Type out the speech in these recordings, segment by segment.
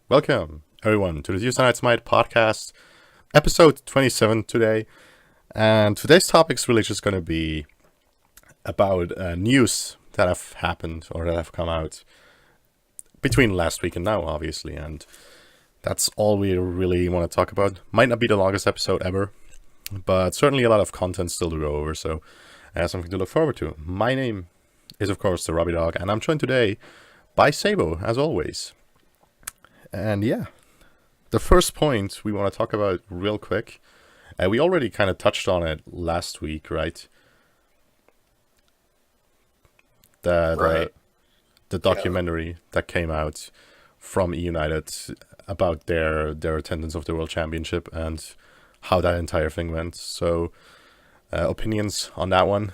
Welcome, everyone, to the Tuesday Night Smite podcast, episode 27 today. And today's topic is really just going to be about news that have happened or that have come out between last week and now, obviously. And that's all we really want to talk about. Might not be the longest episode ever, but certainly a lot of content still to go over, so something to look forward to. My name is, of course, the Robi Dog, and I'm joined today by Sabo, as always. And yeah, the first point we want to talk about real quick, we already kind of touched on it last week, right? The Right. the Yeah. documentary that came out from E United about their attendance of the World Championship and how that entire thing went. So, opinions on that one?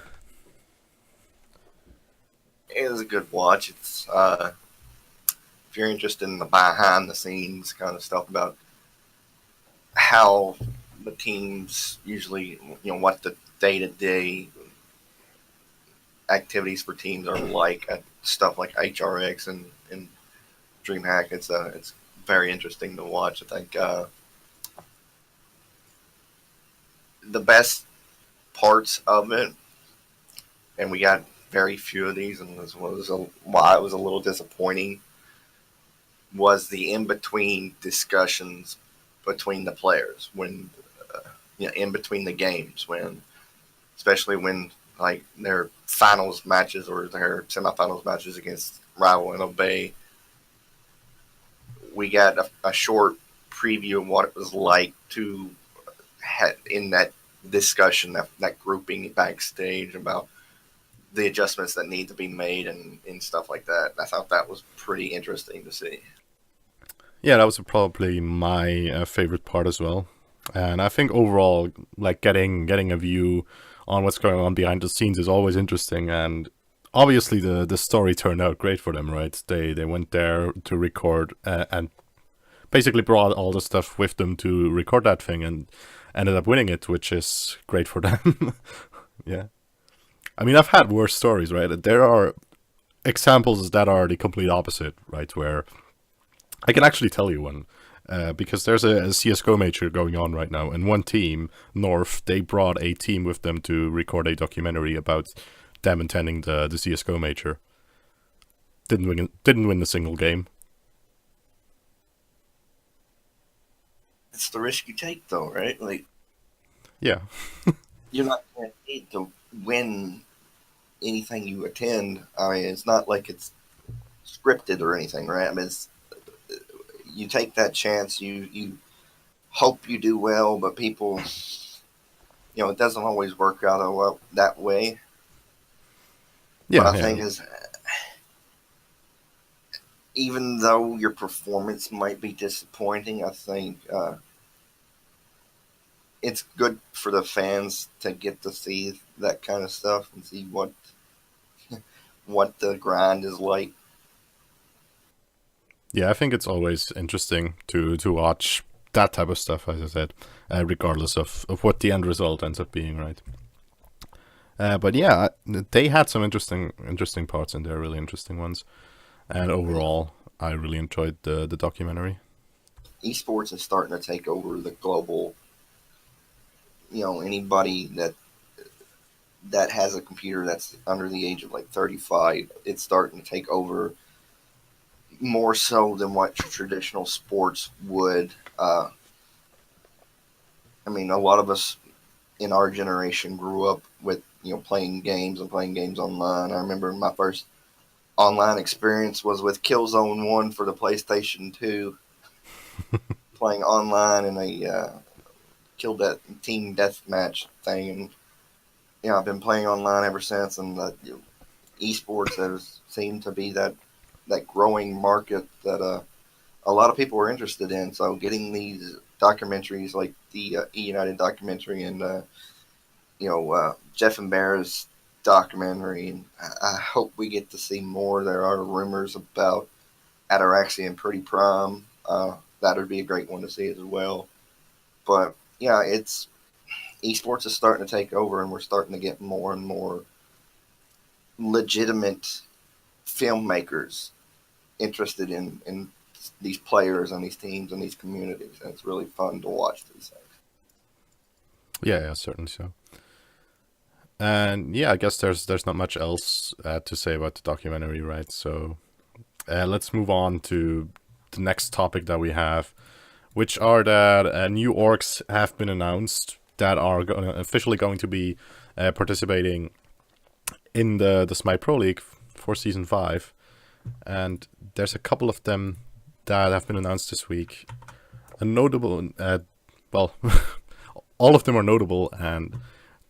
It was a good watch. It's if you're interested in the behind the scenes kind of stuff about how the teams usually, what the day to day activities for teams are like at stuff like HRX and DreamHack. It's very interesting to watch. I think the best parts of it, and we got very few of these, and this was why it was a little disappointing, was the in between discussions between the players when in between the games, when especially when like their finals matches or their semifinals matches against rival and obey, we got a short preview of what it was like to have in that discussion, that grouping backstage about the adjustments that need to be made and stuff like that. I thought that was pretty interesting to see. Yeah, that was probably my favorite part as well. And I think overall, like getting a view on what's going on behind the scenes is always interesting. And obviously, the story turned out great for them, right? They went there to record and basically brought all the stuff with them to record that thing and ended up winning it, which is great for them. Yeah, I mean, I've had worse stories, right? There are examples that are the complete opposite, right? Where I can actually tell you one. Because there's a CSGO major going on right now, and one team, North, they brought a team with them to record a documentary about them attending the CSGO major. Didn't win a single game. It's the risk you take, though, right? Like, Yeah, you're not guaranteed to win anything you attend. I mean, it's not like it's scripted or anything, right? I mean, you take that chance. You hope you do well, but people, it doesn't always work out that way. But yeah, I yeah, think is even though your performance might be disappointing, I think it's good for the fans to get to see that kind of stuff and see what the grind is like. yeah. I think it's always interesting to watch that type of stuff, as I said, regardless of what the end result ends up being, right? But yeah, they had some interesting parts in there, really interesting ones. And overall, I really enjoyed the documentary. Esports is starting to take over the global. Anybody that has a computer that's under the age of like 35, it's starting to take over more so than what traditional sports would. I mean, a lot of us in our generation grew up with playing games and playing games online. I remember my first online experience was with Killzone One for the PlayStation Two, playing online in a kill that team deathmatch thing, and I've been playing online ever since. And esports has seemed to be that growing market that a lot of people are interested in. So getting these documentaries like the E United documentary and Jeff and Bear's documentary, and I hope we get to see more. There are rumors about Ataraxia and Pretty Prime. That would be a great one to see as well. But yeah, it's esports is starting to take over, and we're starting to get more and more legitimate filmmakers interested in these players and these teams and these communities, and it's really fun to watch these things. Yeah, certainly so. And yeah, I guess there's not much else to say about the documentary, right? So let's move on to the next topic that we have, which are that new orgs have been announced that are officially going to be participating in the Smite Pro League for Season 5. And there's a couple of them that have been announced this week. A notable, well, all of them are notable, and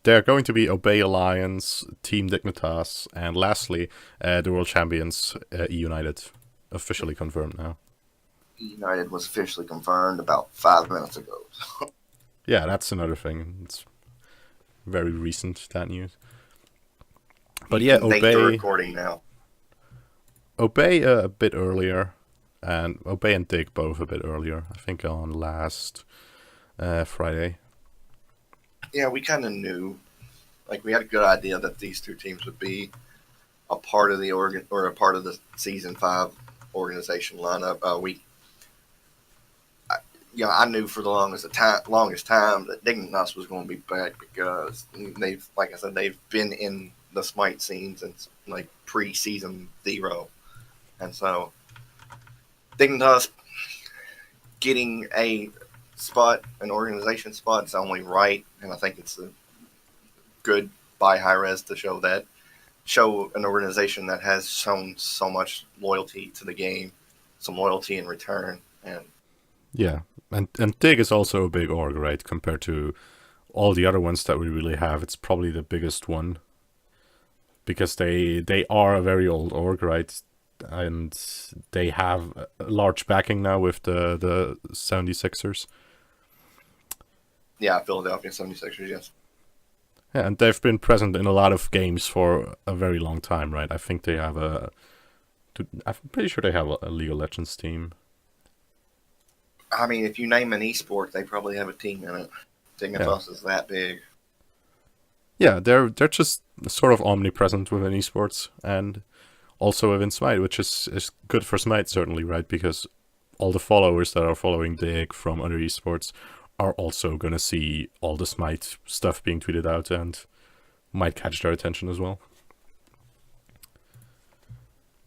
they're going to be Obey Alliance, Team Dignitas, and lastly, the World Champions, United, officially confirmed now. United was officially confirmed about 5 minutes ago. Yeah, that's another thing. It's very recent, that news. But yeah, Obey. The recording now. Obey a bit earlier, and Obey and Dig both a bit earlier. I think on last Friday. Yeah, we kind of knew, like we had a good idea that these two teams would be a part of the a part of the Season 5 organization lineup. I knew for the longest time that Dignitas was going to be back because they've, like I said, they've been in the Smite scene since like pre-season 0, and so Dignitas getting an organization spot is only right, and I think it's a good by high-res to show an organization that has shown so much loyalty to the game, some loyalty in return, and yeah. And Dig is also a big org, right? Compared to all the other ones that we really have, it's probably the biggest one. Because they are a very old org, right? And they have a large backing now with the 76ers. Yeah, Philadelphia 76ers, yes. Yeah, and they've been present in a lot of games for a very long time, right? I think they have I'm pretty sure they have a League of Legends team. I mean, if you name an esport, they probably have a team in it. Dignitas is that big. Yeah, they're just sort of omnipresent within esports and also within Smite, which is good for Smite, certainly, right? Because all the followers that are following Dig from other esports are also going to see all the Smite stuff being tweeted out and might catch their attention as well.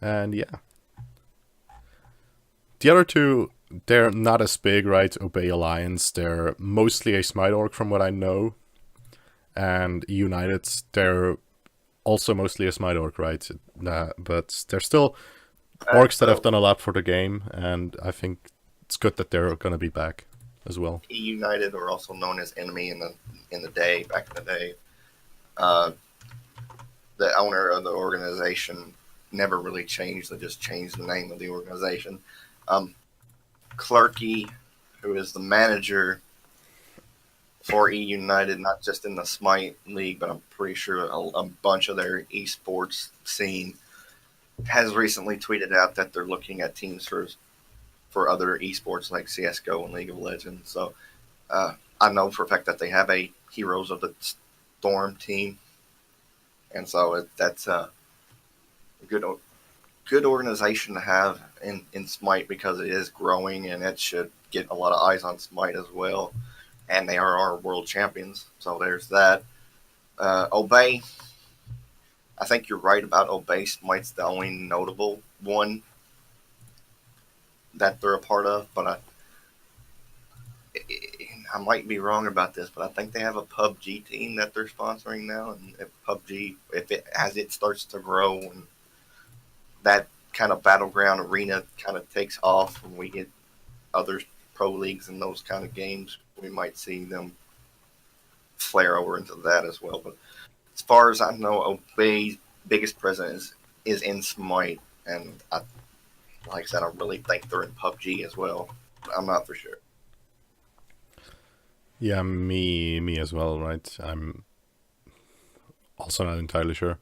And yeah. The other two, they're not as big, right? Obey Alliance, they're mostly a Smite org from what I know. And United, they're also mostly a Smite org, right? But they're still orgs that have done a lot for the game, and I think it's good that they're going to be back as well. United, or also known as Enemy in the day, back in the day. The owner of the organization never really changed. They just changed the name of the organization. Clarkey, who is the manager for United, not just in the Smite League, but I'm pretty sure a bunch of their esports scene, has recently tweeted out that they're looking at teams for other esports like CSGO and League of Legends. So I know for a fact that they have a Heroes of the Storm team, and so that's a good organization to have in Smite because it is growing and it should get a lot of eyes on Smite as well. And they are our world champions, so there's that. Obey, I think you're right about Obey. Smite's the only notable one that they're a part of, but I might be wrong about this, but I think they have a PUBG team that they're sponsoring now, and if PUBG, as it starts to grow and that kind of battleground arena kind of takes off and we get other pro leagues and those kind of games, we might see them flare over into that as well. But as far as I know, Obey's biggest presence is in Smite, and like I said, I really think they're in PUBG as well. I'm not for sure. Yeah, me as well, right? I'm also not entirely sure.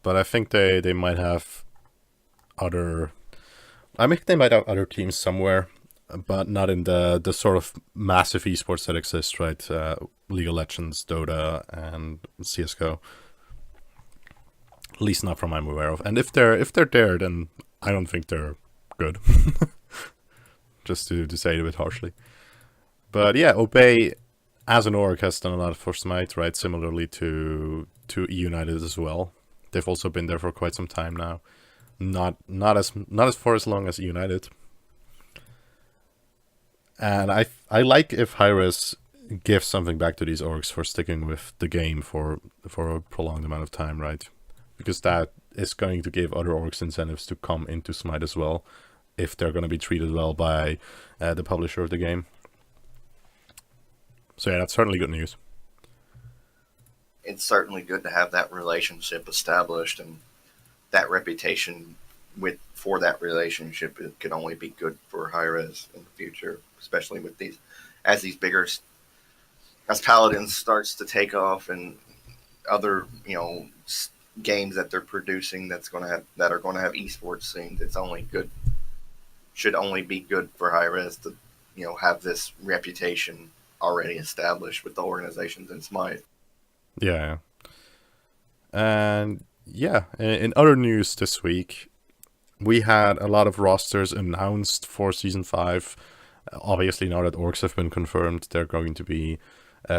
But I think they might have other... I think they might have other teams somewhere, but not in the sort of massive esports that exist, right? League of Legends, Dota, and CSGO. At least not from I'm aware of. And if they're there, then I don't think they're good. Just to say it a bit harshly. But yeah, Obey as an org has done a lot for Smite, right? Similarly to United as well. They've also been there for quite some time now. Not as far as long as United. And I like if Hi-Rez gives something back to these orgs for sticking with the game for a prolonged amount of time, right? Because that is going to give other orgs incentives to come into Smite as well, if they're going to be treated well by the publisher of the game. So yeah, that's certainly good news. It's certainly good to have that relationship established, and that reputation for that relationship, it could only be good for Hi-Rez in the future, especially with these bigger, as Paladins starts to take off and other games that they're producing that are going to have esports scenes. It's only good, should only be good for Hi-Rez to have this reputation already established with the organizations in Smite. Yeah. And yeah, in other news this week, we had a lot of rosters announced for Season 5. Obviously, now that orgs have been confirmed, they're going to be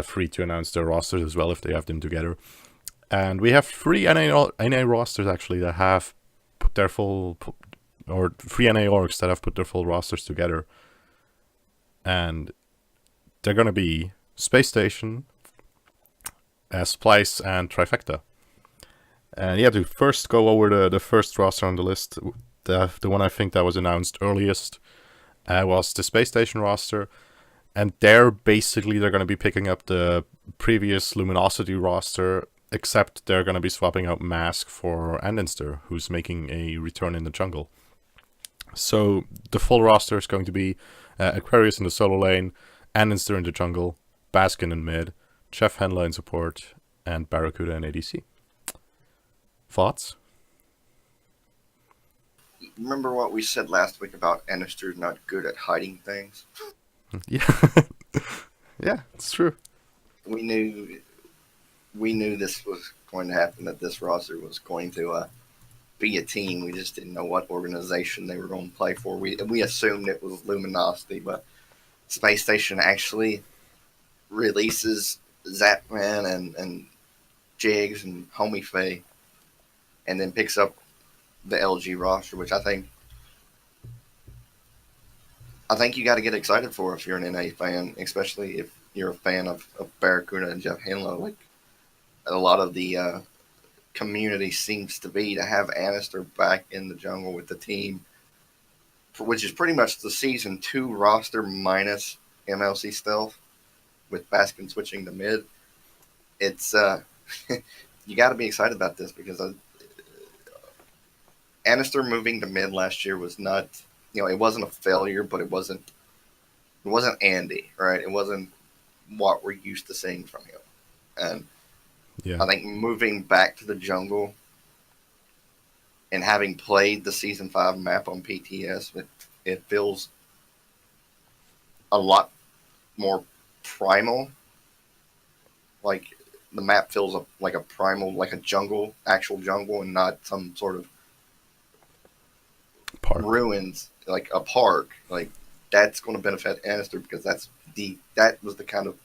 free to announce their rosters as well if they have them together. And we have 3 NA rosters, actually, that have put their full... or 3 NA orgs that have put their full rosters together. And they're going to be SpaceStation, Splyce and Trifecta. And yeah, to first go over the first roster on the list, the one I think that was announced earliest was the SpaceStation roster. And they're going to be picking up the previous Luminosity roster, except they're going to be swapping out Mask for Andinster, who's making a return in the jungle. So the full roster is going to be Aquarius in the solo lane, Andinster in the jungle, Baskin in mid, Chef Henla in support, and Barracuda in ADC. Thoughts? Remember what we said last week about Andinster not good at hiding things? Yeah. Yeah, it's true. We knew this was going to happen, that this roster was going to be a team. We just didn't know what organization they were going to play for. We assumed it was Luminosity, but SpaceStation actually releases Zapman and Jigs and Homie Faye, and then picks up the LG roster, which I think you got to get excited for if you're an NA fan, especially if you're a fan of Barracuda and Jeff Henlo. Like a lot of the community seems to be, to have Andinster back in the jungle with the team, which is pretty much the Season 2 roster minus MLC Stealth, with Baskin switching to mid. It's you got to be excited about this, because Andinster moving to mid last year was not, it wasn't a failure, but it wasn't Andy, right? It wasn't what we're used to seeing from him. And yeah, I think moving back to the jungle and having played the Season 5 map on PTS, it feels a lot more primal. Like the map feels like a primal, like a jungle, actual jungle, and not some sort of park. Ruins, like a park. Like that's going to benefit Andinster, because that was the kind of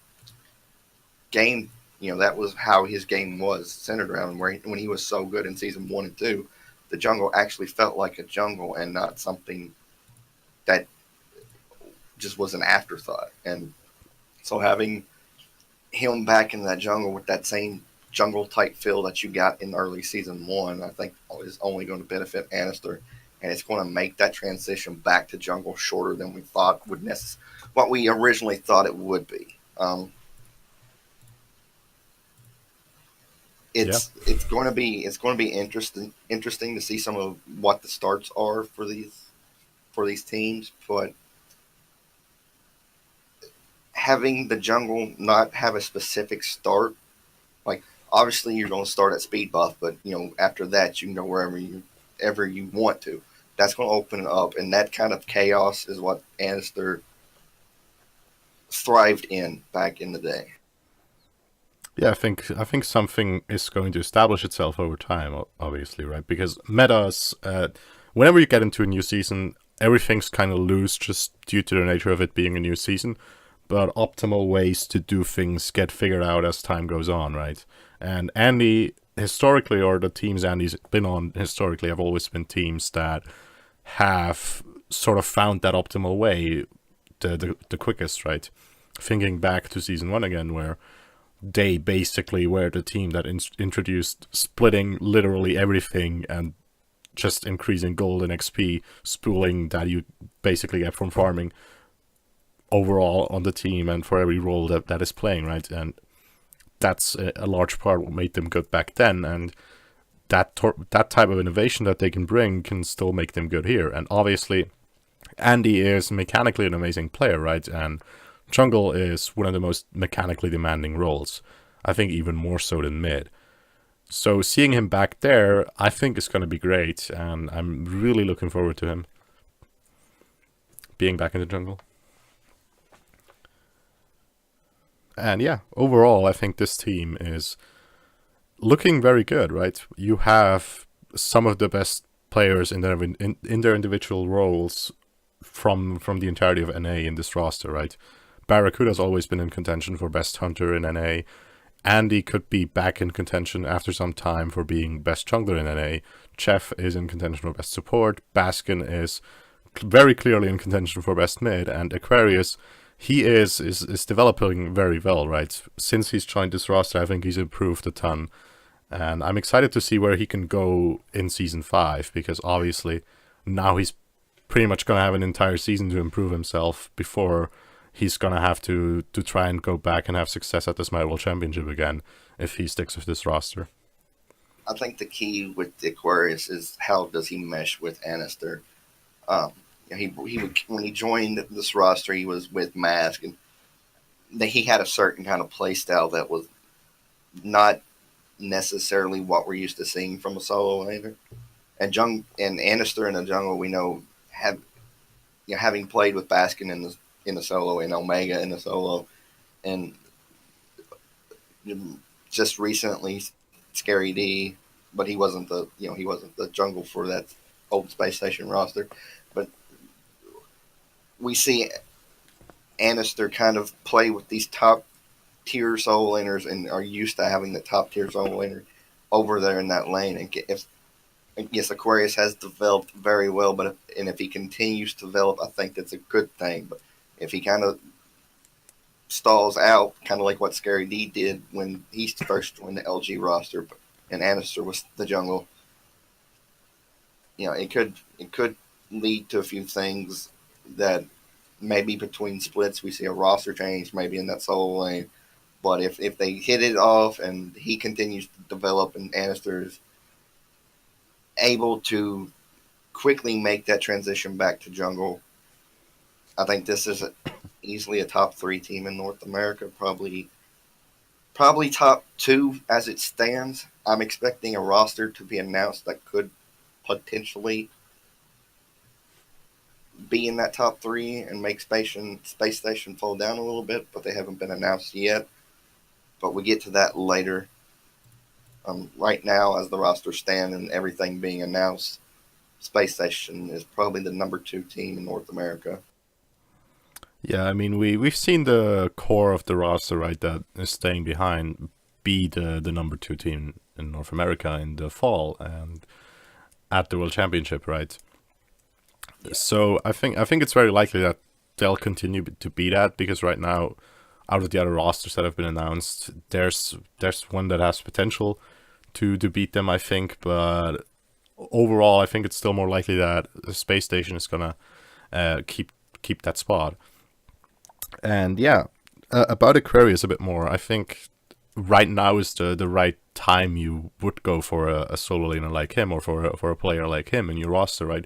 game, that was how his game was centered around. When he was so good in Season 1 and 2, the jungle actually felt like a jungle and not something that just was an afterthought. And so having him back in that jungle with that same jungle type feel that you got in early Season 1, I think is only going to benefit Andinster, and it's going to make that transition back to jungle shorter than we thought what we originally thought it would be. It's going to be interesting to see some of what the starts are for these teams, but having the jungle not have a specific start, like obviously you're going to start at speed buff, but after that you can go wherever you want to. That's going to open it up, and that kind of chaos is what Andinster thrived in back in the day. Yeah, I think something is going to establish itself over time, obviously, right? Because metas, whenever you get into a new season, everything's kind of loose just due to the nature of it being a new season, but optimal ways to do things get figured out as time goes on, right? And Andy, historically, or the teams Andy's been on historically, have always been teams that have sort of found that optimal way the quickest, right? Thinking back to season 1 again, where they basically were the team that introduced splitting literally everything and just increasing gold and XP, spooling that you basically get from farming overall on the team and for every role that is playing, right? And that's a large part what made them good back then, and that type of innovation that they can bring can still make them good here. And obviously, Andy is mechanically an amazing player, right? And jungle is one of the most mechanically demanding roles. I think even more so than mid. So seeing him back there, I think is going to be great, and I'm really looking forward to him being back in the jungle. And yeah, overall, I think this team is looking very good, right? You have some of the best players in their individual roles from the entirety of NA in this roster, right? Barracuda's always been in contention for best hunter in NA. Andy could be back in contention after some time for being best jungler in NA. Chef is in contention for best support. Baskin is very clearly in contention for best mid. And Aquarius, he is developing very well, right? Since he's joined this roster, I think he's improved a ton. And I'm excited to see where he can go in Season 5, because obviously now he's pretty much going to have an entire season to improve himself before he's going to have to try and go back and have success at the Smite World Championship again if he sticks with this roster. I think the key with Aquarius is how does he mesh with Anister. When he joined this roster, he was with Mask, and he had a certain kind of play style that was not necessarily what we're used to seeing from a solo laner. And Anister in the jungle, we know, having played with Baskin in the solo and Omega in the solo, and just recently Scary D, but he wasn't the jungle for that old SpaceStation roster. But we see Anister kind of play with these top tier solo laners and are used to having the top tier solo laner over there in that lane. And yes, Aquarius has developed very well, but if he continues to develop, I think that's a good thing. But if he kind of stalls out, kind of like what Scary D did when he first joined the LG roster, and Anister was the jungle, it could lead to a few things that maybe between splits we see a roster change, maybe in that solo lane. But if they hit it off and he continues to develop and Anister is able to quickly make that transition back to jungle, I think this is easily a top 3 team in North America, probably top 2 as it stands. I'm expecting a roster to be announced that could potentially be in that top 3 and make SpaceStation fall down a little bit, but they haven't been announced yet. But we get to that later. Right now, as the roster stands and everything being announced, SpaceStation is probably the number 2 team in North America. Yeah, I mean, we've seen the core of the roster, right, that is staying behind, be the number 2 team in North America in the fall and at the World Championship, right? Yeah. So I think it's very likely that they'll continue to be that, because right now, out of the other rosters that have been announced, there's one that has potential to beat them, I think. But overall, I think it's still more likely that the SpaceStation is gonna keep that spot. And yeah, about Aquarius a bit more. I think right now is the right time you would go for a solo laner like him, or for a player like him in your roster, right?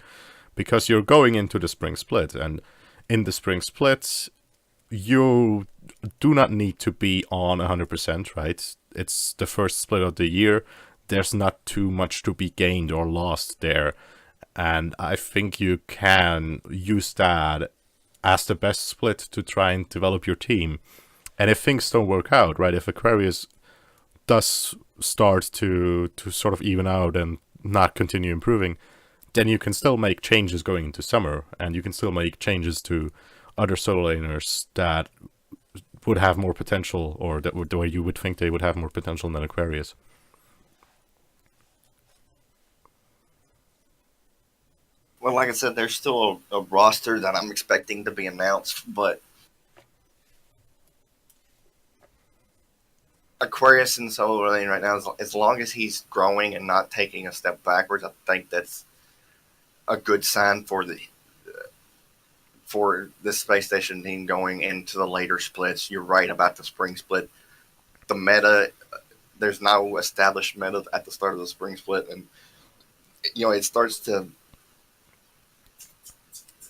Because you're going into the spring split, and in the spring split, you do not need to be on 100%, right? It's the first split of the year. There's not too much to be gained or lost there. And I think you can use that as the best split to try and develop your team. And if things don't work out, right, if Aquarius does start to sort of even out and not continue improving, then you can still make changes going into summer, and you can still make changes to other solo laners that would have more potential, or that would, the way you would think they would have more potential than Aquarius. Well, like I said, there's still a roster that I'm expecting to be announced, but Aquarius in solo lane right now, as long as he's growing and not taking a step backwards, I think that's a good sign for the SpaceStation team going into the later splits. You're right about the spring split. The meta, there's no established meta at the start of the spring split, and it starts to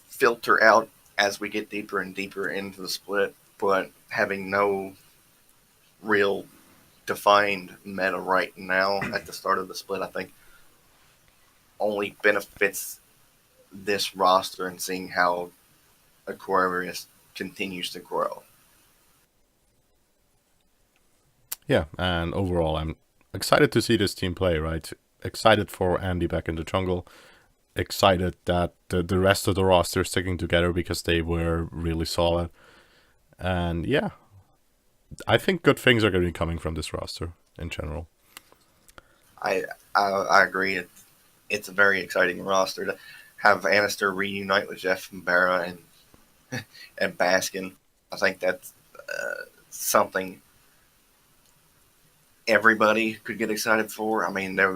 filter out as we get deeper and deeper into the split. But having no real defined meta right now at the start of the split, I think only benefits this roster and seeing how Aquarius continues to grow. Yeah, and overall, I'm excited to see this team play, right? Excited for Andy back in the jungle. Excited that the rest of the roster is sticking together because they were really solid. And yeah, I think good things are going to be coming from this roster in general. I agree. It's a very exciting roster to have Anister reunite with Jeff and Barra and Baskin. I think that's something everybody could get excited for. I mean, there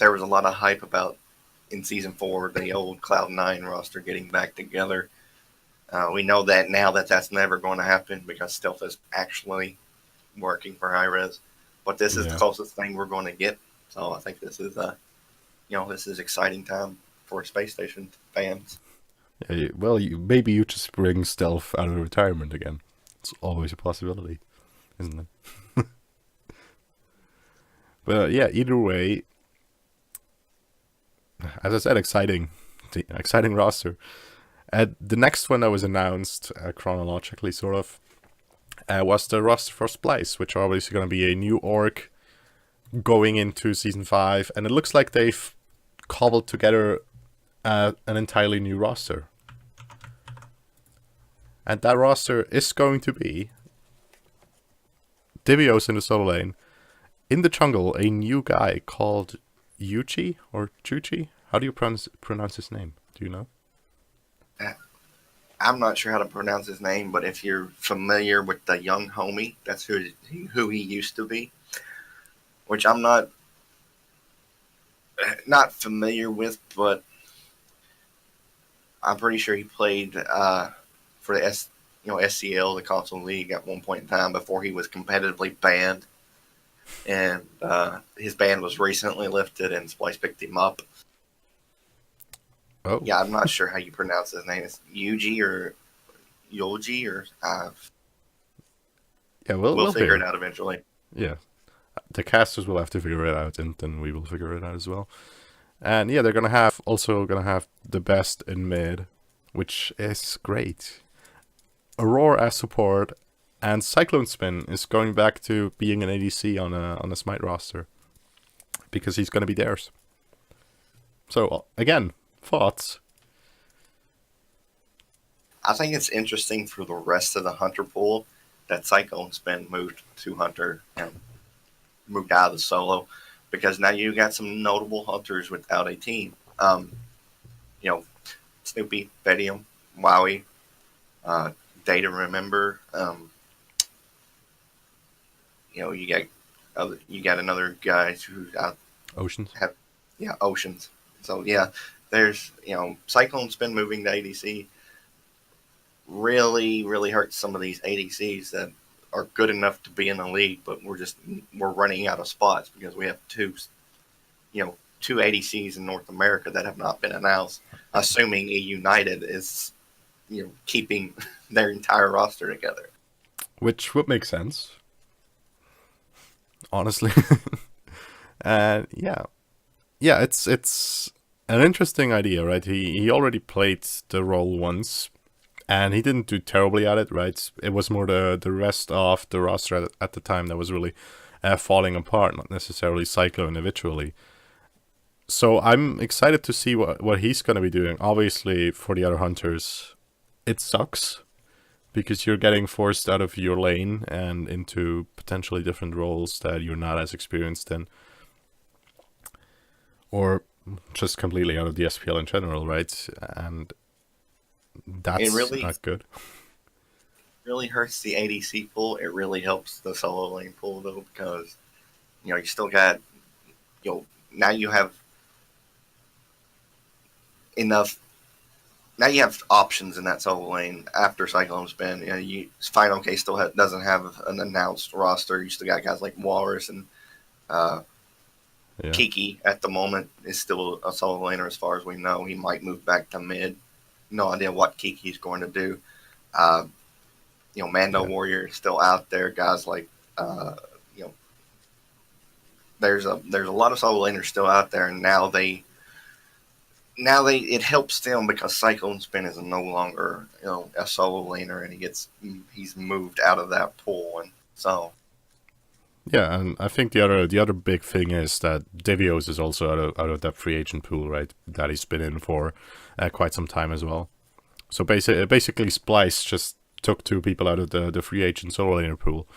was a lot of hype about in Season 4, the old Cloud9 roster getting back together. We know that now that's never going to happen because Stealth is actually working for Hi-Rez. But this is the closest thing we're going to get. So I think this is this is exciting time for SpaceStation fans. Yeah, well, maybe you just bring Stealth out of retirement again. It's always a possibility, isn't it? But yeah, either way, as I said, exciting roster. The next one that was announced chronologically, sort of, was the roster for Splyce, which are obviously going to be a new org going into Season 5, and it looks like they've cobbled together an entirely new roster. And that roster is going to be Divios in the solo lane. In the jungle, a new guy called Yuchi or Chuchi. How do you pronounce his name? Do you know? I'm not sure how to pronounce his name, but if you're familiar with the young homie, that's who he used to be. Which I'm not familiar with, but I'm pretty sure he played for the SCL, the console league, at one point in time before he was competitively banned. And his ban was recently lifted, and Splyce picked him up. Oh. Yeah, I'm not sure how you pronounce his name. It's Yuji or Yoji or... yeah, we'll figure it out eventually. Yeah. The casters will have to figure it out, and then we will figure it out as well. And yeah, they're also gonna have the best in mid, which is great. Aurora as support, and Cyclone Spin is going back to being an ADC on a Smite roster because he's gonna be theirs. So again, thoughts? I think it's interesting for the rest of the Hunter pool that Cyclone Spin moved to Hunter and moved out of the solo, because now you got some notable Hunters without a team. Snoopy, Vedium, Wowie, Day to Remember. You got another guy who's out. Oceans. Oceans. So yeah, there's Cyclone Spin moving to ADC really, really hurts some of these ADCs that are good enough to be in the league, but we're running out of spots because we have two ADCs in North America that have not been announced, assuming United is keeping their entire roster together, which would make sense, honestly. And yeah, it's an interesting idea, right? He already played the role once, and he didn't do terribly at it, right? It was more the rest of the roster at the time that was really falling apart, not necessarily Cyclo individually. So I'm excited to see what he's going to be doing. Obviously, for the other hunters, it sucks because you're getting forced out of your lane and into potentially different roles that you're not as experienced in, or just completely out of the SPL in general, right? And It that's really not good. really hurts the ADC pool. It really helps the solo lane pool though, because you still got now you have enough. Now you have options in that solo lane after Cyclone Spin. Final K still doesn't have an announced roster. You still got guys like Walrus and uh, Yeah, Kiki at the moment is still a solo laner as far as we know. He might move back to mid. No idea what Kiki's going to do. Uh, Mando yeah, Warrior is still out there. Guys like uh, you know, there's a lot of solo laners still out there, and now they it helps them because Cyclone Spin is no longer a solo laner, and he's moved out of that pool, and so yeah. And I think the other big thing is that Devios is also out of that free agent pool, right? That he's been in for quite some time as well. So basically, Splyce just took two people out of the free agent solo laner pool,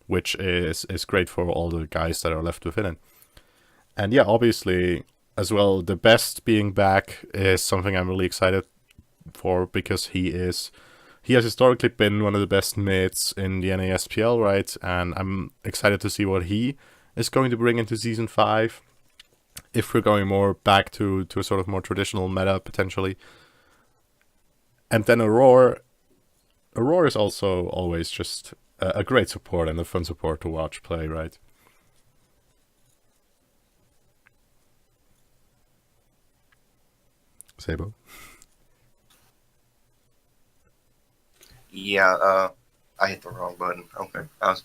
which is great for all the guys that are left within it. And yeah, obviously, as well, the best being back is something I'm really excited for because he has historically been one of the best mids in the NASPL, right? And I'm excited to see what he is going to bring into season 5. If we're going more back to a sort of more traditional meta potentially. And then Aurora is also always just a great support and a fun support to watch play, right? Sabo. yeah. I hit the wrong button. Okay, I was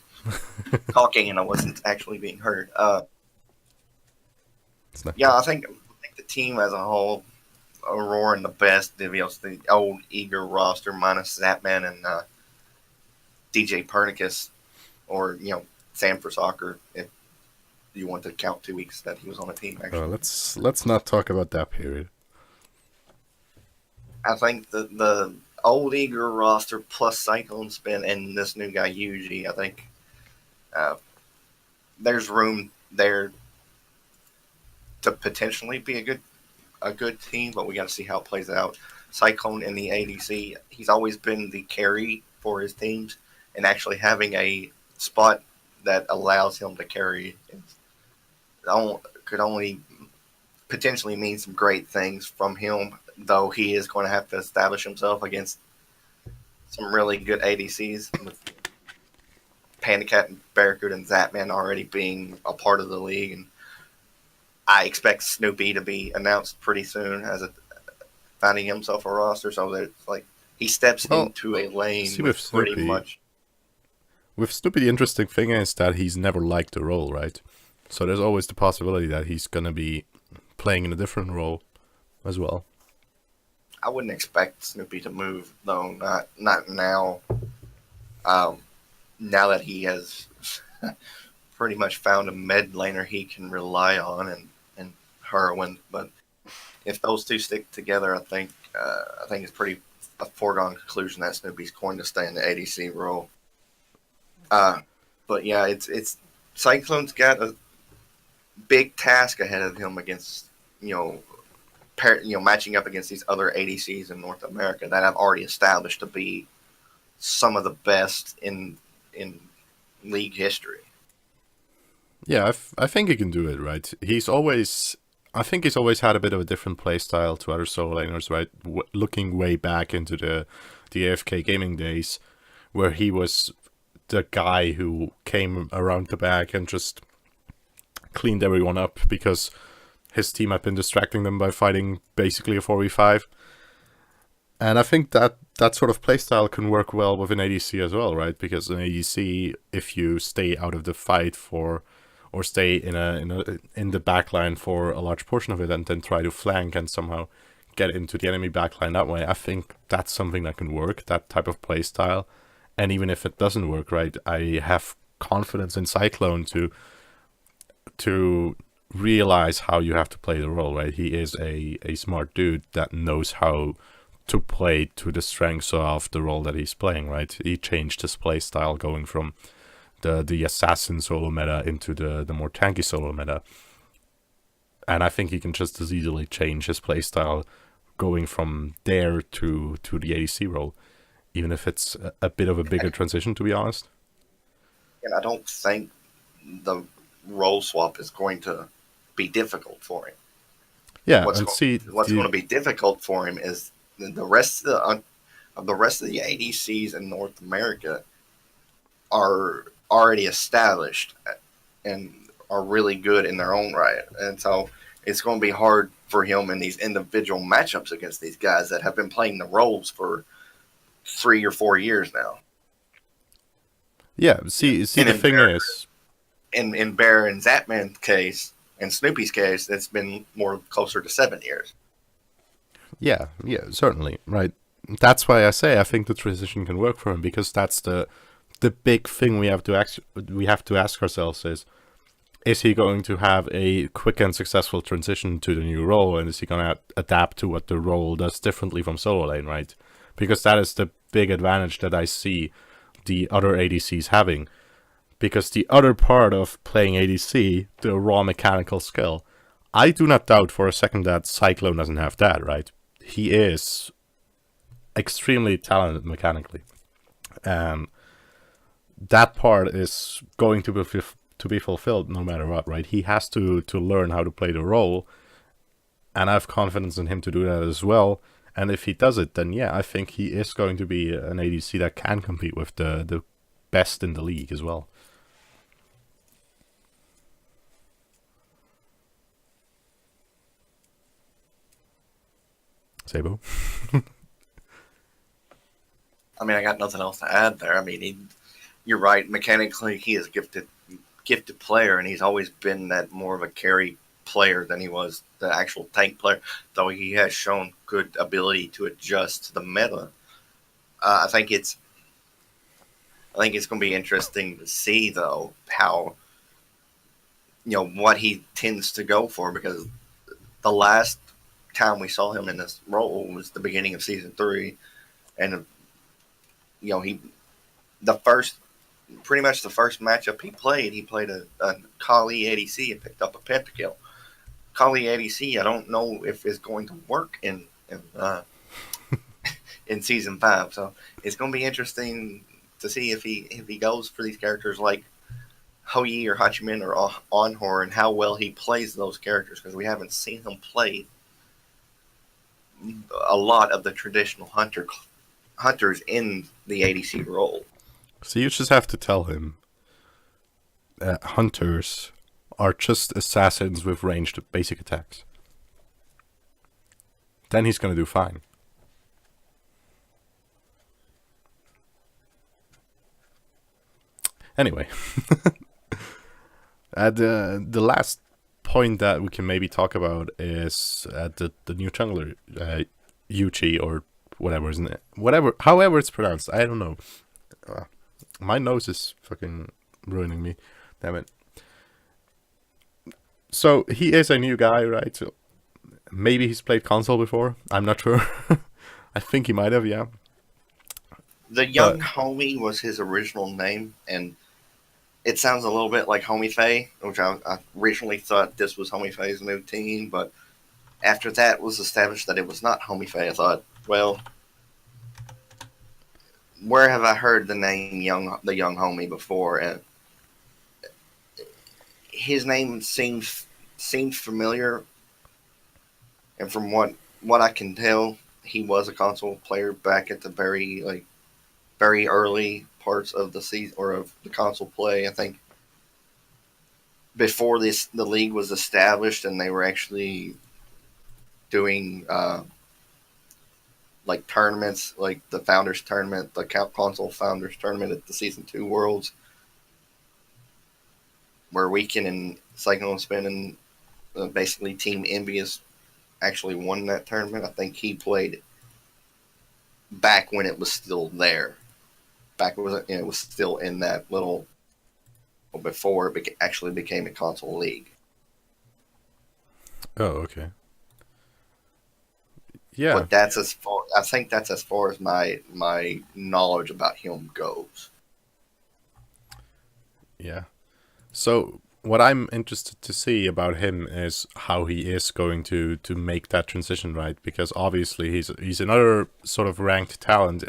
talking and I wasn't actually being heard. It's not Yeah, I think the team as a whole, Aurora and the best, the old eager roster minus Zapman and DJ Pernicus, or Sam for Soccer, if you want to count 2 weeks that he was on the team. Actually, let's not talk about that period. I think the old eager roster plus Cyclone Spin and this new guy Yuji, I think uh, there's room there to potentially be a good team, but we got to see how it plays out. Cyclone in the ADC, he's always been the carry for his teams, and actually having a spot that allows him to carry could only potentially mean some great things from him, though he is going to have to establish himself against some really good ADCs with Panda Cat and Barracuda and Zapman already being a part of the league. And I expect Snoopy to be announced pretty soon as finding himself a roster, so that it's like he steps Well, into a lane see with pretty much. With Snoopy, the interesting thing is that he's never liked the role, right? So there's always the possibility that he's gonna be playing in a different role as well. I wouldn't expect Snoopy to move though, not now. Um, Now that he has pretty much found a mid laner he can rely on, and Heroin, but if those two stick together, I think it's pretty a foregone conclusion that Snoopy's going to stay in the ADC role. Uh, but yeah, it's Cyclone's got a big task ahead of him against you know matching up against these other ADCs in North America that have already established to be some of the best in league history. Yeah, I think he can do it, right? I think he's always had a bit of a different play style to other solo laners, right? Looking way back into the AFK gaming days, where he was the guy who came around the back and just cleaned everyone up because his team had been distracting them by fighting basically a 4v5. And I think that sort of playstyle can work well with an ADC as well, right? Because an ADC, if you stay out of the fight or stay in the backline for a large portion of it, and then try to flank and somehow get into the enemy backline that way, I think that's something that can work. That type of playstyle, and even if it doesn't work, right, I have confidence in Cyclone to realize how you have to play the role, right? He is a smart dude that knows how to play to the strengths of the role that he's playing, right? He changed his play style going from the assassin solo meta into the more tanky solo meta. And I think he can just as easily change his play style going from there to the ADC role, even if it's a bit of a bigger transition, to be honest. And I don't think the role swap is going to be difficult for him. Yeah, What's and see what's going the to be difficult for him is the rest of the rest of the ADCs in North America are already established and are really good in their own right, and so it's going to be hard for him in these individual matchups against these guys that have been playing the roles for 3 or 4 years now. yeah. See And the in thing Bear, is, in Bear and Zapman's case, and Snoopy's case, it's been more closer to 7 years. yeah, certainly, right. That's why I say I think the transition can work for him, because that's the big thing we have to ask ourselves is he going to have a quick and successful transition to the new role, and is he going to adapt to what the role does differently from solo lane, right? Because that is the big advantage that I see the other ADCs having. Because the other part of playing ADC, the raw mechanical skill, I do not doubt for a second that Cyclone doesn't have that, right? He is extremely talented mechanically. And that part is going to be fulfilled no matter what, right? He has to learn how to play the role, and I have confidence in him to do that as well. And if he does it, then yeah, I think he is going to be an ADC that can compete with the best in the league as well. Sabo? I mean, I got nothing else to add there. I mean, you're right. Mechanically, he is a gifted player, and he's always been that more of a carry player than he was the actual tank player. Though he has shown good ability to adjust to the meta. Uh, I think it's I think it's going to be interesting to see though how what he tends to go for, because the last time we saw him in this role was the beginning of season 3, and he the first pretty much the first matchup he played a Kali ADC and picked up a pentakill. Kali ADC, I don't know if it's going to work in season 5, so it's going to be interesting to see if he goes for these characters like Hou-Yi or Hachimin or Onhor, and how well he plays those characters, because we haven't seen him play a lot of the traditional hunters in the ADC role. So you just have to tell him that hunters are just assassins with ranged basic attacks. Then he's gonna do fine. Anyway, the last point that we can maybe talk about is the new jungler, Yuchi, or whatever, isn't it? However it's pronounced. I don't know. My nose is fucking ruining me. Damn it. So he is a new guy, right? So maybe he's played console before. I'm not sure. I think he might have, yeah. The young homie was his original name, and it sounds a little bit like Homie Faye, which I originally thought this was Homie Faye's new team, but after that was established that it was not Homie Faye, I thought, well, where have I heard the name the young homie before? And his name seems familiar, and from what I can tell, he was a console player back at the very early parts of the season or of the console play. I think before the league was established and they were actually doing like tournaments, like the Founders Tournament, the console Founders Tournament at the Season 2 Worlds, where Weekend and Cyclone Spin and basically Team Envious actually won that tournament. I think he played back when it was still there. Back when it was still in that little, before it actually became a console league. Oh, okay. Yeah, But that's as far. I think that's as far as my knowledge about him goes. yeah. So what I'm interested to see about him is how he is going to make that transition, right? Because obviously he's another sort of ranked talent,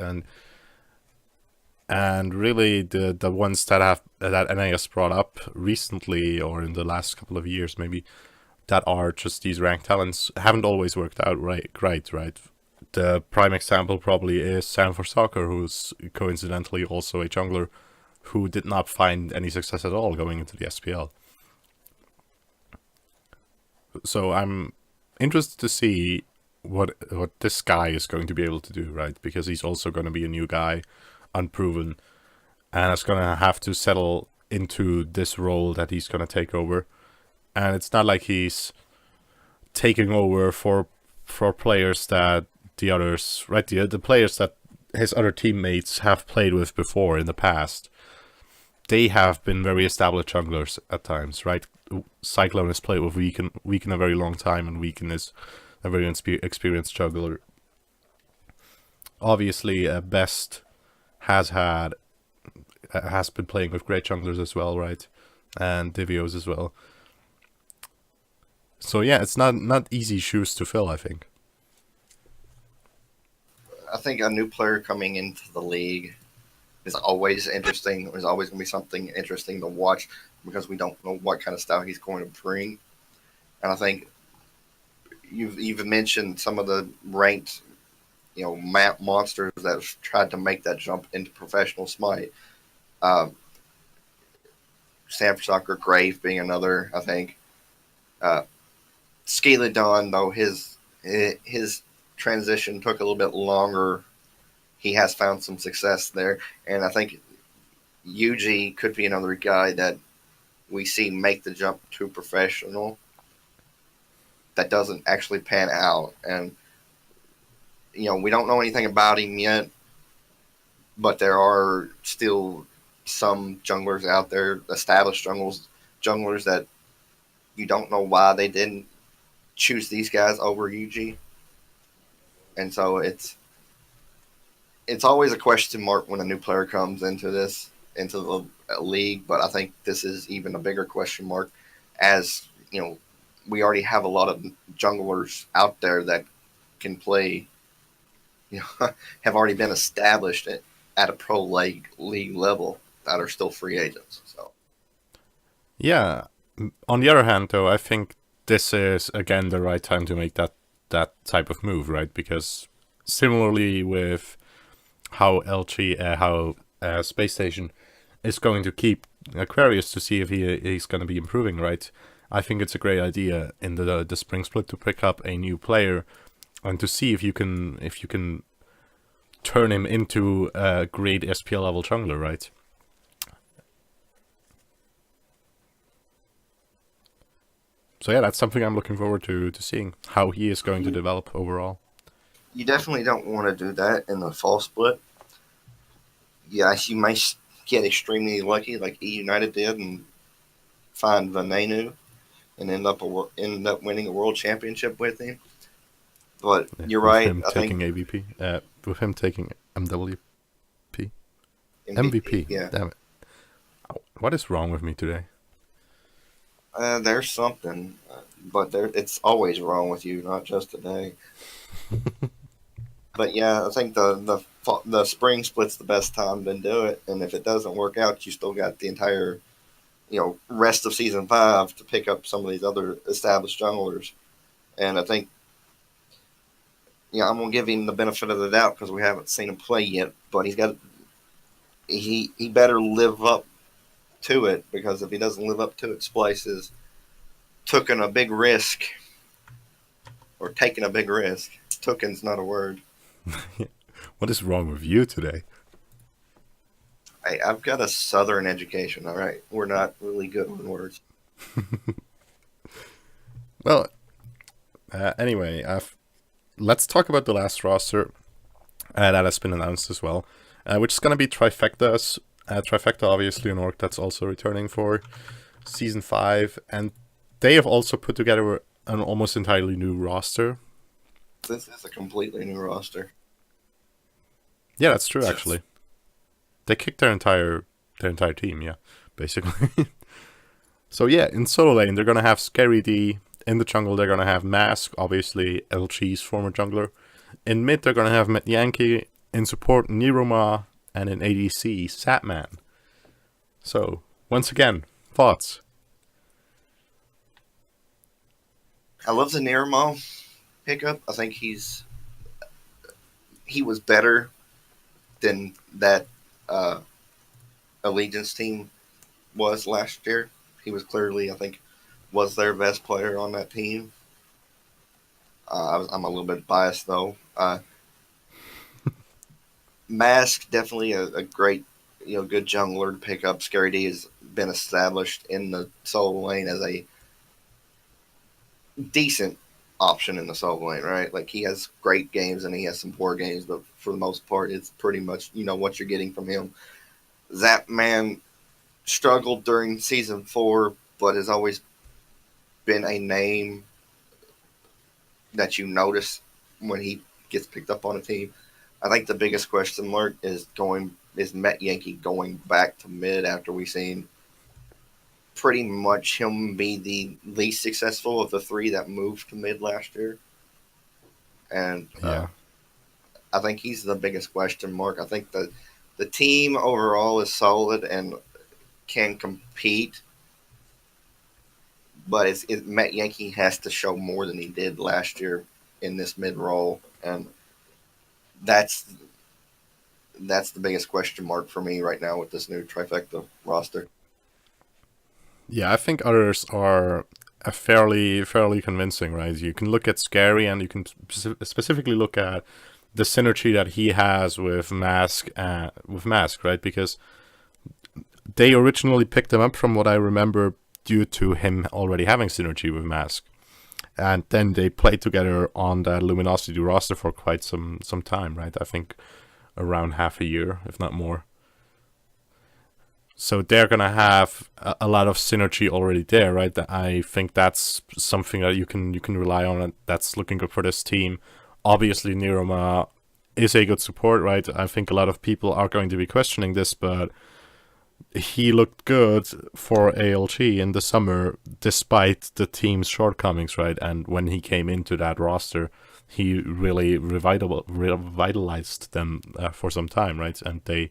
and really the ones that have that NAS brought up recently or in the last couple of years maybe that are just these ranked talents haven't always worked out right. The prime example probably is Sam for Soccer, who's coincidentally also a jungler who did not find any success at all going into the SPL. So I'm interested to see what this guy is going to be able to do, right? Because he's also going to be a new guy, unproven, and it's going to have to settle into this role that he's going to take over. And it's not like he's taking over for players that the others, right? The players that his other teammates have played with before in the past. They have been very established junglers at times, right? Cyclone has played with Weaken a very long time, and Weaken is a very experienced juggler. Obviously, Best has been playing with great junglers as well, right? And Divios as well. So yeah, it's not easy shoes to fill, I think. I think a new player coming into the league is always interesting. There's always going to be something interesting to watch because we don't know what kind of style he's going to bring. And I think you've mentioned some of the ranked, map monsters that have tried to make that jump into professional Smite. Stanford Soccer Grave being another, I think. Uh, Scaladon, though, his transition took a little bit longer. He has found some success there, and I think UG could be another guy that we see make the jump to professional that doesn't actually pan out. And, we don't know anything about him yet, but there are still some junglers out there, established junglers that you don't know why they didn't choose these guys over UG. And so it's always a question mark when a new player comes into the league, but I think this is even a bigger question mark as, we already have a lot of junglers out there that can play, have already been established at a pro league level that are still free agents. So Yeah. On the other hand, though, I think this is again the right time to make that type of move, right? Because similarly with how SpaceStation is going to keep Aquarius to see if he's going to be improving, right? I think it's a great idea in the spring split to pick up a new player and to see if you can turn him into a great SPL level jungler, right? So yeah, that's something I'm looking forward to seeing how he is going to develop overall. you definitely don't want to do that in the fall split. Yes, you may get extremely lucky like E United did and find Venenu and end up winning a world championship with him. But Yeah, you're with right. him I think taking AVP, with him taking MWP, MVP. MVP. Yeah, Damn it! What is wrong with me today? there's something, but it's always wrong with you, not just today. But yeah, I think the spring split's the best time to do it, and if it doesn't work out, you still got the entire rest of season 5 to pick up some of these other established junglers. And I think I'm gonna give him the benefit of the doubt because we haven't seen him play yet, but he better live up to it because if he doesn't live up to it, Splyce is taking a big risk or taking a big risk. Tooken's not a word. What is wrong with you today? I've got a southern education, all right? We're not really good on words. Well, anyway, let's talk about the last roster that has been announced as well, which is going to be Trifecta's. Trifecta, obviously, an org that's also returning for Season 5, and they have also put together an almost entirely new roster. This is a completely new roster. Yeah, that's true. Actually, they kicked their entire team. Yeah, basically. So yeah, in solo lane they're gonna have Scary D. In the jungle they're gonna have Mask, obviously LG's former jungler. In mid they're gonna have Met Yankee. In support Niroma, and in ADC Satman. So once again, thoughts? I love the Nirmo pickup. I think he was better than that uh, Allegiance team was last year. He was clearly, I think, was their best player on that team. I'm a little bit biased though. Mask definitely a great, good jungler to pick up. Scary D has been established in the solo lane as a decent option in the solo lane, right? Like he has great games and he has some poor games, but for the most part, it's pretty much what you're getting from him. That man struggled during season 4, but has always been a name that you notice when he gets picked up on a team. I think the biggest question mark is Met Yankee going back to mid after we've seen pretty much him be the least successful of the 3 that moved to mid last year. And Yeah. I think he's the biggest question mark. I think that the team overall is solid and can compete, but Met Yankee has to show more than he did last year in this mid role, and that's the biggest question mark for me right now with this new trifecta roster. Yeah, I think others are fairly convincing, right? You can look at Scary, and you can specifically look at the synergy that he has with Mask, right? Because they originally picked him up, from what I remember, due to him already having synergy with Mask, and then they played together on that Luminosity roster for quite some time, right? I think around half a year, if not more. So they're gonna have a lot of synergy already there, right? I think that's something that you can rely on, and that's looking good for this team. Obviously, Niroma is a good support, right? I think a lot of people are going to be questioning this, but he looked good for ALG in the summer, despite the team's shortcomings, right? And when he came into that roster, he really revitalized them for some time, right? And they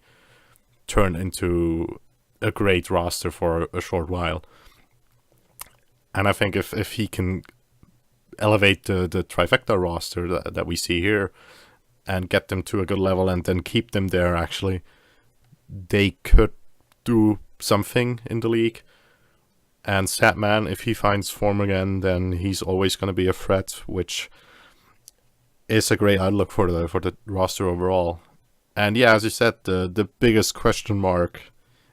turned into a great roster for a short while. And I think if he can elevate the trifecta roster that we see here and get them to a good level and then keep them there, actually, they could do something in the league. And Satman, if he finds form again, then he's always going to be a threat, which is a great outlook for the roster overall. And yeah, as you said, the biggest question mark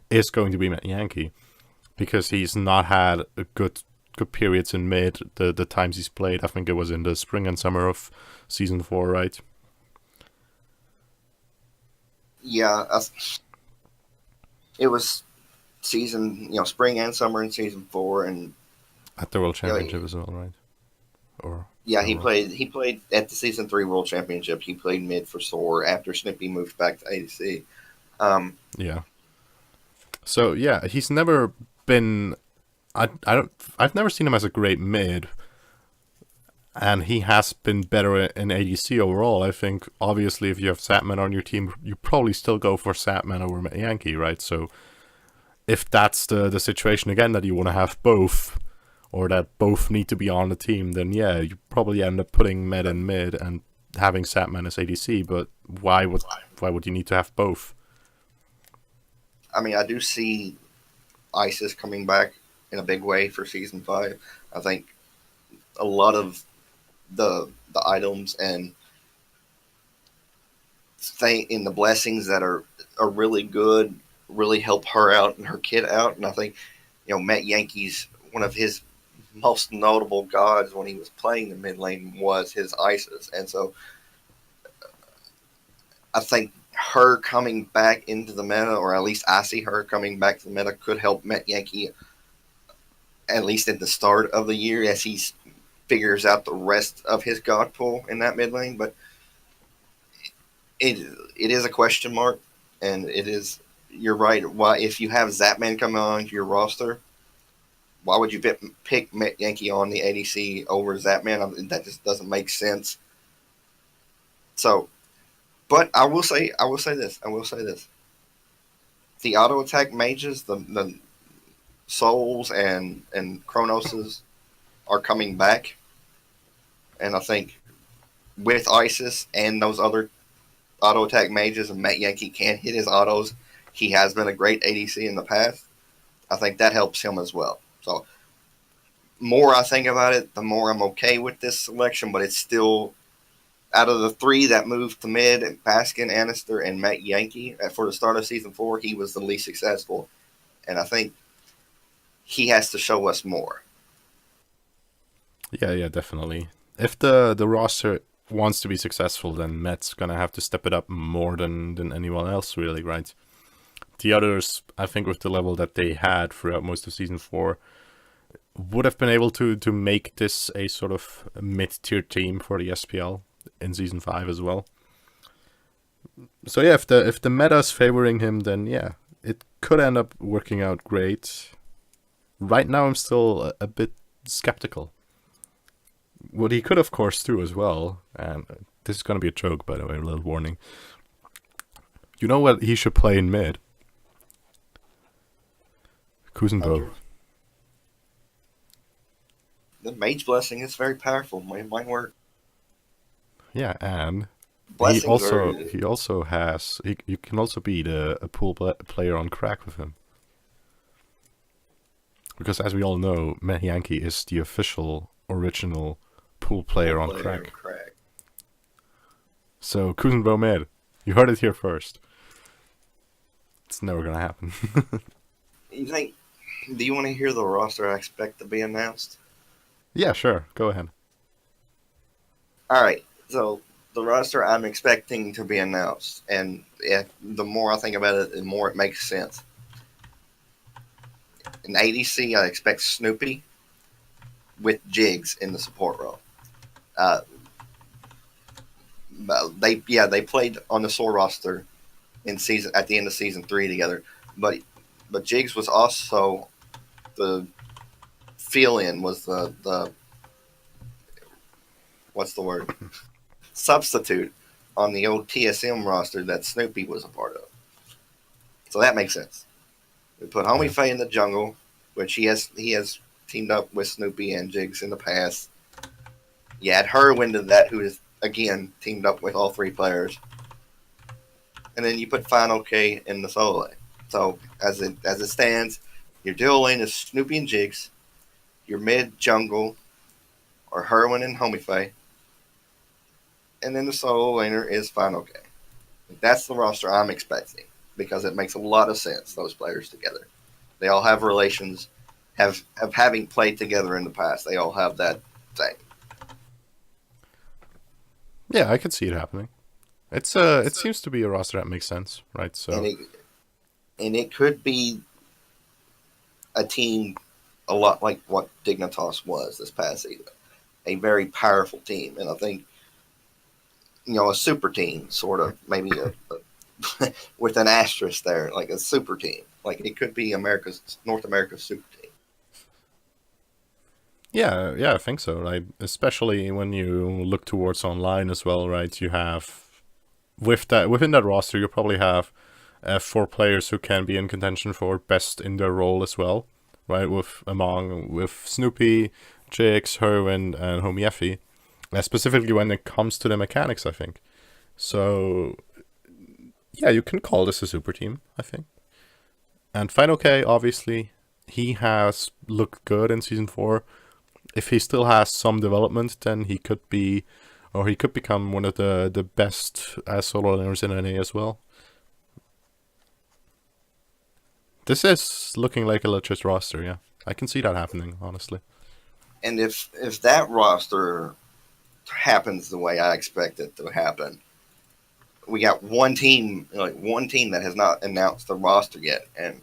is going to be Met Yankee, because he's not had a good periods in mid the times he's played. I think it was in the spring and summer of season 4, right? Yeah, it was spring and summer in season 4, and At the World Championship as well, right? Or yeah, he played at the season 3 World Championship. He played mid for Soar after Snippy moved back to ADC. Yeah. So yeah, he's never been. I've never seen him as a great mid, and he has been better in ADC overall. I think obviously if you have Satman on your team, you probably still go for Satman over Met Yankee, right? So if that's the situation again, that you want to have both, or that both need to be on the team, then yeah, you probably end up putting Met in mid and having Satman as ADC. But why would you need to have both? I mean, I do see ISIS coming back in a big way for season 5. I think a lot of the items and in the blessings that are really good really help her out and her kid out. And I think Met Yankee's one of his most notable gods when he was playing the mid lane was his ISIS, and so I think her coming back into the meta, or at least I see her coming back to the meta, could help Met Yankee at least at the start of the year as he's figures out the rest of his god pool in that mid lane. But it it is a question mark, and it is. You're right. Why, if you have Zapman coming on your roster, why would you pick Yankee on the ADC over Zapman? I mean, that just doesn't make sense. So, but I will say this: the auto attack mages, the Souls and Chronoses are coming back, and I think with Isis and those other auto attack mages, and Matt Yankee can hit his autos. He has been a great ADC in the past. I think that helps him as well. So, more I think about it, the more I'm okay with this selection. But it's still, out of the three that moved to mid, Baskin, Annister, and Matt Yankee for the start of season 4, he was the least successful, and I think he has to show us more. Yeah, definitely. If the roster wants to be successful, then Matt's gonna have to step it up more than anyone else, really, right? The others, I think, with the level that they had throughout most of season 4, would have been able to make this a sort of mid-tier team for the SPL in season 5 as well. So yeah, if the meta's favoring him, then yeah, it could end up working out great. Right now, I'm still a bit skeptical. What he could, of course, do as well, and this is going to be a joke, by the way, a little warning. You know what he should play in mid? Kuzenbo. The Mage Blessing is very powerful. It might work. Yeah, and Blessings he also has you can also beat a pool player on crack with him. Because as we all know, Matt Yankee is the official original pool player on crack. So Kuzenbo mid, you heard it here first. It's never gonna happen. You think? Do you want to hear the roster I expect to be announced? Yeah, sure. Go ahead. All right. So the roster I'm expecting to be announced, and the more I think about it, the more it makes sense. In ADC, I expect Snoopy with Jigs in the support role. Uh, they played on the Soar roster at the end of season 3 together, but Jigs was also the fill-in, was the what's the word, substitute on the old TSM roster that Snoopy was a part of. So that makes sense. We put Homie Faye in the jungle, which he has teamed up with Snoopy and Jigs in the past. You add Herwin to that, who is again teamed up with all 3 players, and then you put Final K in the solo lane. So as it stands, your dual lane is Snoopy and Jigs. Your mid jungle are Herwin and Homie Faye, and then the solo laner is Final K. That's the roster I'm expecting, because it makes a lot of sense, those players together. They all have relations, have having played together in the past. They all have that thing. Yeah, I could see it happening. It seems to be a roster that makes sense, right? So and it could be a team a lot like what Dignitas was this past season. A very powerful team, and I think, a super team, sort of, maybe with an asterisk there, like a super team. Like it could be North America's super team. yeah, I think so, right? Especially when you look towards online as well, right? You have within that roster, you probably have 4 players who can be in contention for best in their role as well, right? With Snoopy, Jigs, Herwin, and Homiefi. Specifically when it comes to the mechanics, I think. So yeah, you can call this a super team, I think. And Final K, obviously, he has looked good in season 4. If he still has some development, then he could become one of the best solo laners in NA as well. This is looking like a legit roster, yeah. I can see that happening, honestly. And if that roster happens the way I expect it to happen, we got one team that has not announced the roster yet, and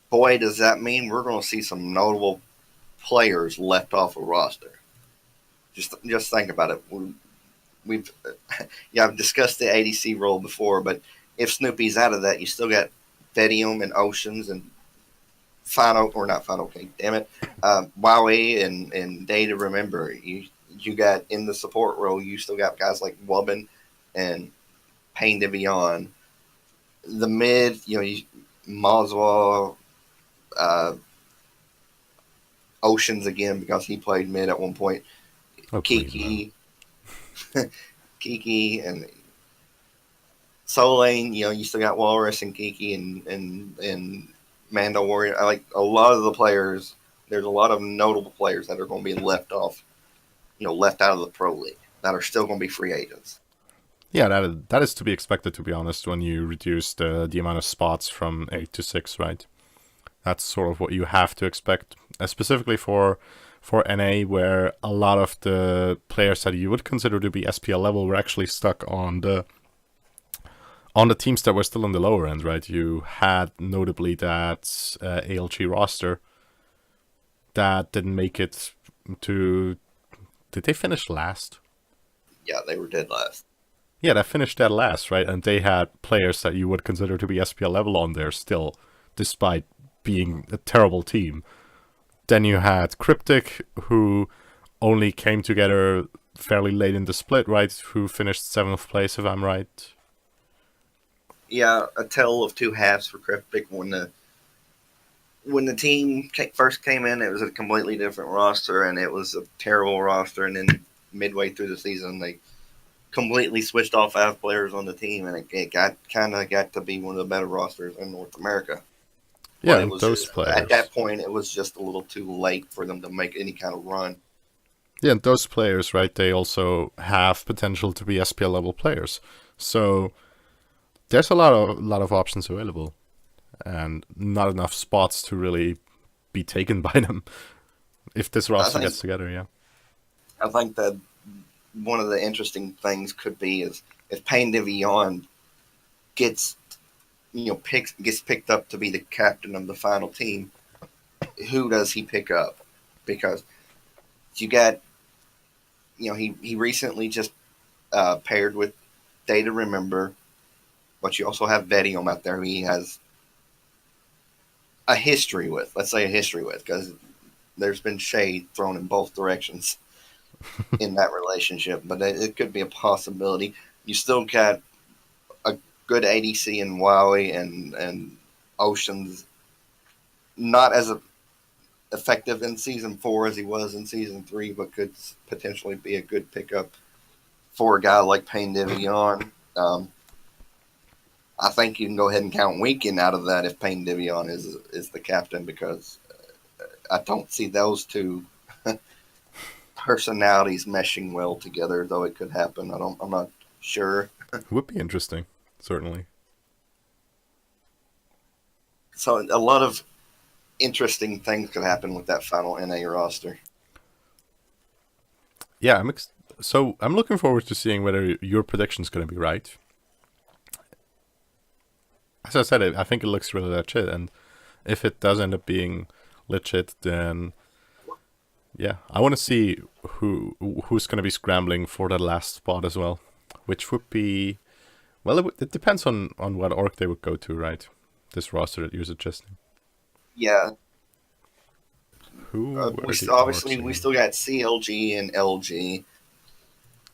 boy, does that mean we're going to see some notable players left off a roster. Just think about it. We've yeah, I've discussed the ADC role before, but if Snoopy's out of that, you still got Vedium and Oceans and Final or not Final King, damn it, Wowie and Day to Remember. You got in the support role, you still got guys like Wubbin and Pain to Beyond. The mid, Mazwa, uh, Oceans again because he played mid at one point. Oh, please, man. Kiki, Kiki, and Solane. You still got Walrus and Kiki and Mando Warrior. I like a lot of the players. There's a lot of notable players that are going to be left off, left out of the pro league that are still going to be free agents. Yeah, that is to be expected, to be honest, when you reduce the amount of spots from 8 to 6, right? That's sort of what you have to expect, specifically for NA, where a lot of the players that you would consider to be SPL level were actually stuck on the teams that were still on the lower end, right? You had notably that ALG roster that didn't make it to... Did they finish last? Yeah, they were dead last. Yeah, that finished dead last, right? And they had players that you would consider to be SPL level on there still, despite being a terrible team. Then you had Cryptic, who only came together fairly late in the split, right? Who finished 7th place, if I'm right. Yeah, a tale of two halves for Cryptic. When the team first came in, it was a completely different roster, and it was a terrible roster. And then midway through the season, they completely switched off half players on the team, and it got to be one of the better rosters in North America. Yeah, But it and was those just, players. at that point, it was just a little too late for them to make any kind of run. Yeah, and those players, right, they also have potential to be SPL level players. So there's a lot of options available, and not enough spots to really be taken by them if this roster gets together. Yeah, I think that one of the interesting things could be is if Pain Devion gets picked up to be the captain of the final team, who does he pick up? Because you got, he recently just paired with Day to Remember, but you also have Vedium out there who he has a history with. Let's say a history with, because there's been shade thrown in both directions in that relationship, but it could be a possibility. You still got a good ADC in Wowie and Oceans, not as effective in Season 4 as he was in Season 3, but could potentially be a good pickup for a guy like Pain Devion. I think you can go ahead and count Weekend out of that if Pain Devion is the captain, because I don't see those two personalities meshing well together, though it could happen. I'm not sure. it would be interesting, certainly. So a lot of interesting things could happen with that final NA roster. Yeah, so I'm looking forward to seeing whether your prediction's going to be right. As I said, I think it looks really legit, and if it does end up being legit, then yeah, I want to see who's going to be scrambling for that last spot as well, which would be, well, it depends on what org they would go to, right? This roster that you're suggesting. Yeah. We still got CLG and LG.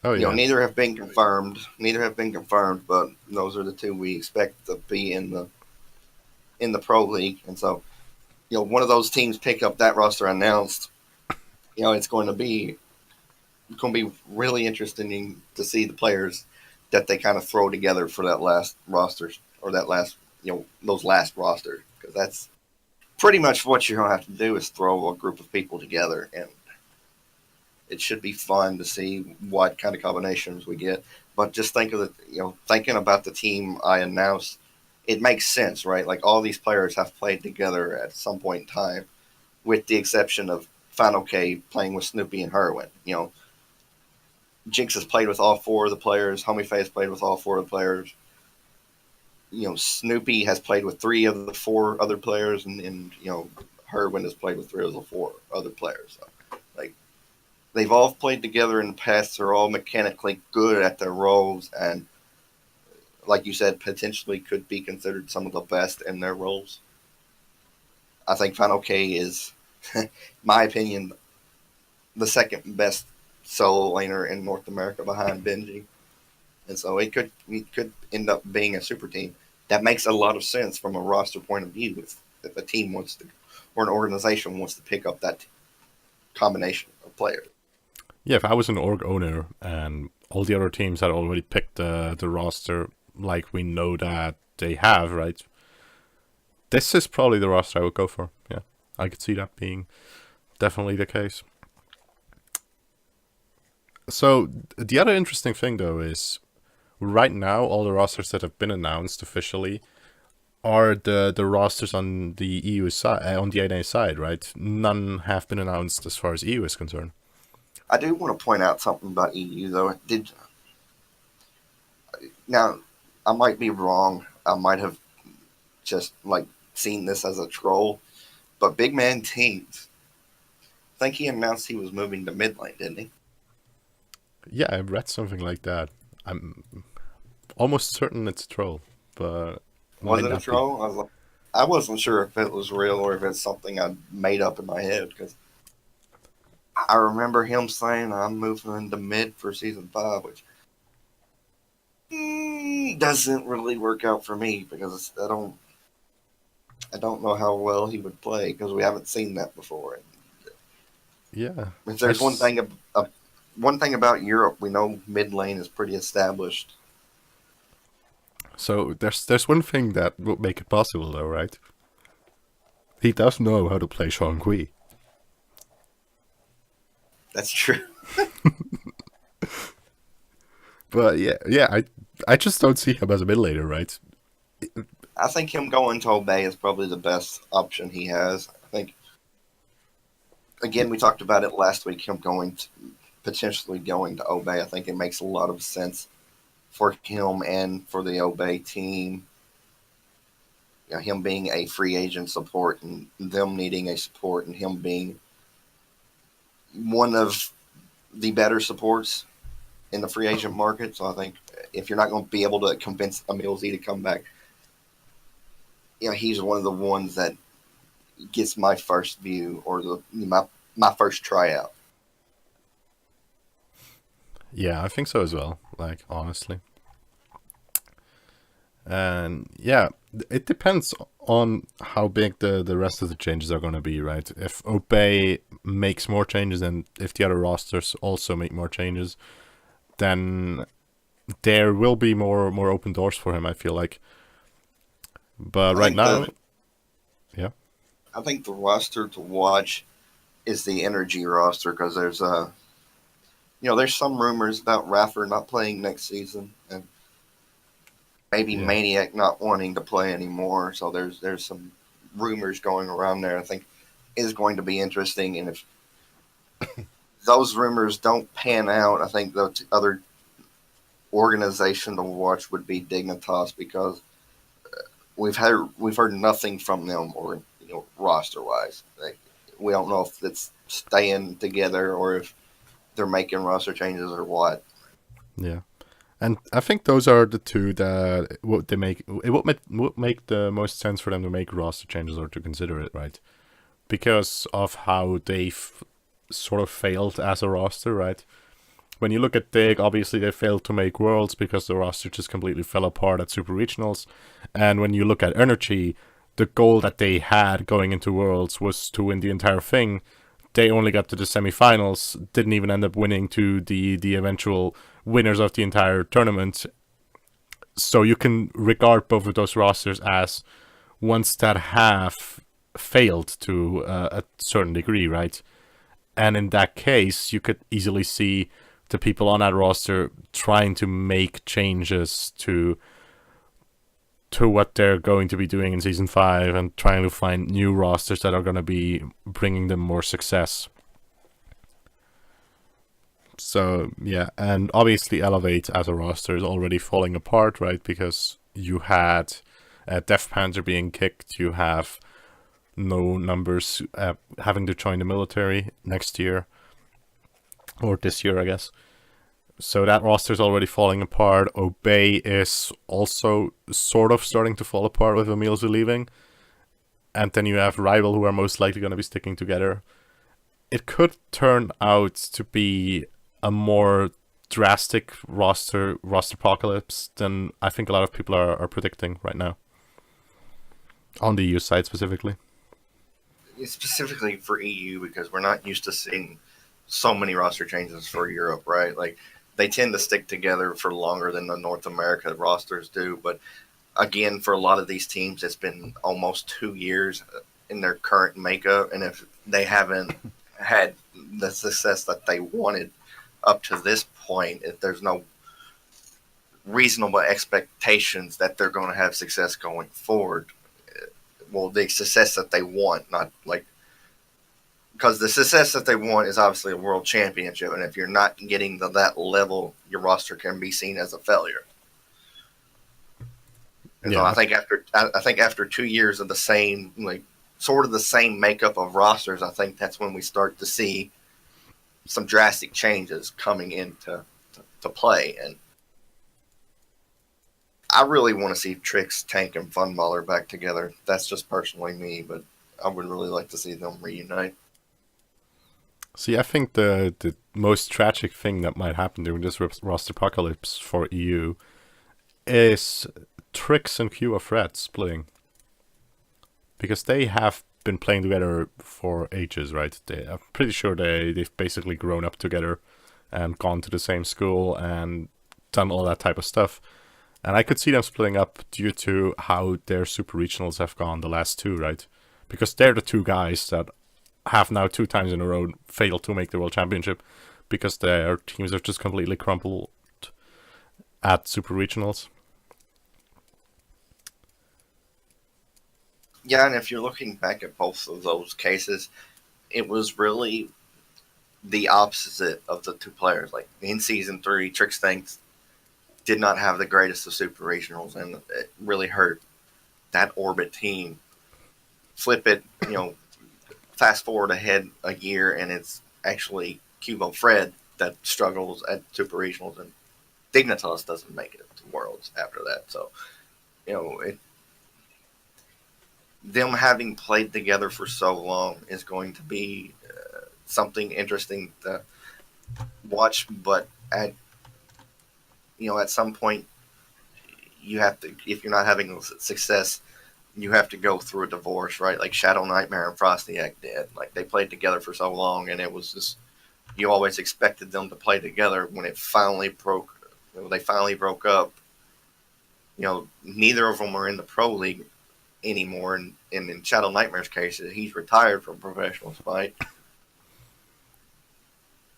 Oh yeah. Neither have been confirmed. But those are the two we expect to be in the pro league. And so, one of those teams pick up that roster announced. It's going to be really interesting to see the players that they kind of throw together for that last roster, or that last, those last rosters, because that's pretty much what you're going to have to do is throw a group of people together, and it should be fun to see what kind of combinations we get. But just think of it, thinking about the team I announced, it makes sense, right? Like, all these players have played together at some point in time, with the exception of Final K playing with Snoopy and Herwin. Jinx has played with all four of the players. Homie Faye has played with all four of the players. Snoopy has played with 3 of the 4 other players, and Herwin has played with 4 other players. So, like, they've all played together in the past. They're all mechanically good at their roles, and like you said, potentially could be considered some of the best in their roles. I think Final K is, my opinion, the second best solo laner in North America behind Benji. And so it could end up being a super team. That makes a lot of sense from a roster point of view. If a team wants to, or an organization wants to pick up that combination of players. Yeah, if I was an org owner and all the other teams had already picked the roster like we know that they have, right? This is probably the roster I would go for. Yeah, I could see that being definitely the case. So the other interesting thing, though, is right now all the rosters that have been announced officially are the rosters on the EU side, on the ANA side, right? None have been announced as far as EU is concerned. I do want to point out something about EU, though. Now, I might be wrong. I might have just seen this as a troll, but Big Man Teams, I think he announced he was moving to mid lane, didn't he? Yeah, I read something like that. I'm almost certain it's a troll, but was it a troll? I wasn't sure if it was real or if it's something I made up in my head, because I remember him saying I'm moving into mid for season 5, which doesn't really work out for me because I don't know how well he would play because we haven't seen that before. Yeah, if there's one thing about Europe, we know mid lane is pretty established. So there's one thing that would make it possible, though, right? He does know how to play Shang-Kui. That's true. But yeah, I just don't see him as a mid laner, right? I think him going to Obey is probably the best option he has. I think, again, we talked about it last week, him potentially going to Obey. I think it makes a lot of sense for him and for the Obey team. You know, him being a free agent support and them needing a support and him being one of the better supports in the free agent market. So I think if you're not going to be able to convince Emil Z to come back, you know, he's one of the ones that gets my first view or my first tryout. Yeah, I think so as well, like, honestly. And yeah, it depends on how big the rest of the changes are going to be, right? If Obey makes more changes and if the other rosters also make more changes, then there will be more open doors for him, I feel like. But right now, yeah. I think the roster to watch is the energy roster because there's there's some rumors about Raffer not playing next season and maybe Maniac not wanting to play anymore. So there's some rumors going around there. I think is going to be interesting, and if those rumors don't pan out, I think the other organization to watch would be Dignitas because we've heard nothing from them or roster wise. We don't know if it's staying together or if they're making roster changes or what. Yeah, and I think those are the two that would make the most sense for them to make roster changes or to consider it, right? Because of how they've sort of failed as a roster, right? When you look at Dig, obviously they failed to make Worlds because the roster just completely fell apart at Super Regionals. And when you look at Energy, the goal that they had going into Worlds was to win the entire thing. They only got to the semifinals, didn't even end up winning to the eventual winners of the entire tournament. So you can regard both of those rosters as ones that have failed to a certain degree, right? And in that case, you could easily see the people on that roster trying to make changes to what they're going to be doing in Season 5 and trying to find new rosters that are going to be bringing them more success. So, yeah, and obviously Elevate as a roster is already falling apart, right? Because you had Death Panther being kicked, you have no numbers having to join the military next year, or this year, I guess. So that roster's already falling apart. Obey is also sort of starting to fall apart with Emilzu leaving. And then you have Rival, who are most likely going to be sticking together. It could turn out to be a more drastic roster apocalypse than I think a lot of people are predicting right now. On the EU side specifically. Specifically for EU, because we're not used to seeing so many roster changes for Europe, right? Like, they tend to stick together for longer than the North America rosters do. But again, for a lot of these teams, it's been almost 2 years in their current makeup. And if they haven't had the success that they wanted up to this point, if there's no reasonable expectations that they're going to have success going forward. Well, the success that they want, not like, because the success that they want is obviously a world championship, and if you're not getting to that level, your roster can be seen as a failure. And so I think after 2 years of the same, like, sort of the same makeup of rosters, I think that's when we start to see some drastic changes coming into to play. And I really want to see Trix, Tank, and Funballer back together. That's just personally me, but I would really like to see them reunite. See, I think the most tragic thing that might happen during this roster apocalypse for EU is Trix and Q of Red splitting. Because they have been playing together for ages, right? I'm pretty sure they've basically grown up together and gone to the same school and done all that type of stuff. And I could see them splitting up due to how their super regionals have gone the last two, right? Because they're the two guys that have now 2 times in a row failed to make the World Championship because their teams are just completely crumpled at super regionals. Yeah, and if you're looking back at both of those cases, it was really the opposite of the two players. Like, in Season 3, Trix Tanks did not have the greatest of super regionals, and it really hurt that Orbit team. Flip it, fast forward ahead a year, and it's actually Cubo Fred that struggles at super regionals, and Dignitas doesn't make it to Worlds after that. So, them having played together for so long is going to be something interesting to watch. But at some point, you have to, if you're not having success, you have to go through a divorce, right? Like Shadow Nightmare and Frostiac did. Like, they played together for so long, and it was just, you always expected them to play together. When it finally they finally broke up. Neither of them are in the pro league anymore. And in Shadow Nightmare's case, he's retired from professional Smite.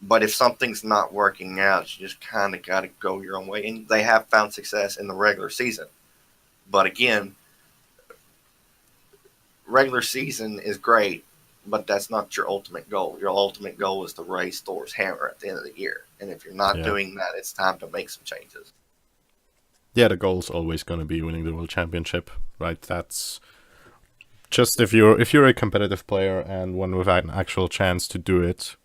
But if something's not working out, you just kind of got to go your own way. And they have found success in the regular season. But again, regular season is great, but that's not your ultimate goal. Your ultimate goal is to raise Thor's hammer at the end of the year. And if you're not doing that, it's time to make some changes. Yeah, the goal's always going to be winning the World Championship, right? That's just if you're a competitive player and one with an actual chance to do it,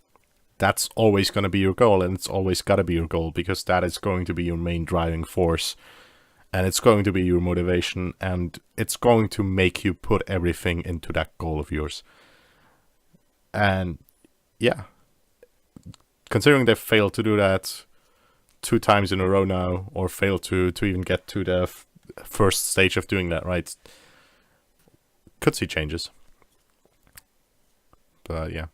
that's always going to be your goal, and it's always got to be your goal, because that is going to be your main driving force, and it's going to be your motivation, and it's going to make you put everything into that goal of yours. And yeah, considering they've failed to do that 2 times in a row now, or failed to even get to the first stage of doing that, right? Could see changes. But yeah.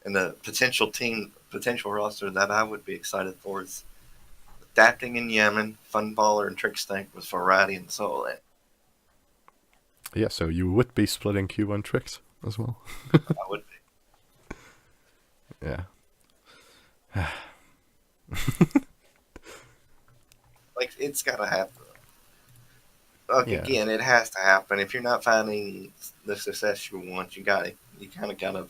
And the potential roster that I would be excited for is Adapting in Yemen, Funballer, and Trix Tank with Ferrari and Solan. Yeah, so you would be splitting Q1 Trix as well. I would be. Yeah. Like, it's got to happen. Again, it has to happen. If you're not finding the success you want, you kind of got to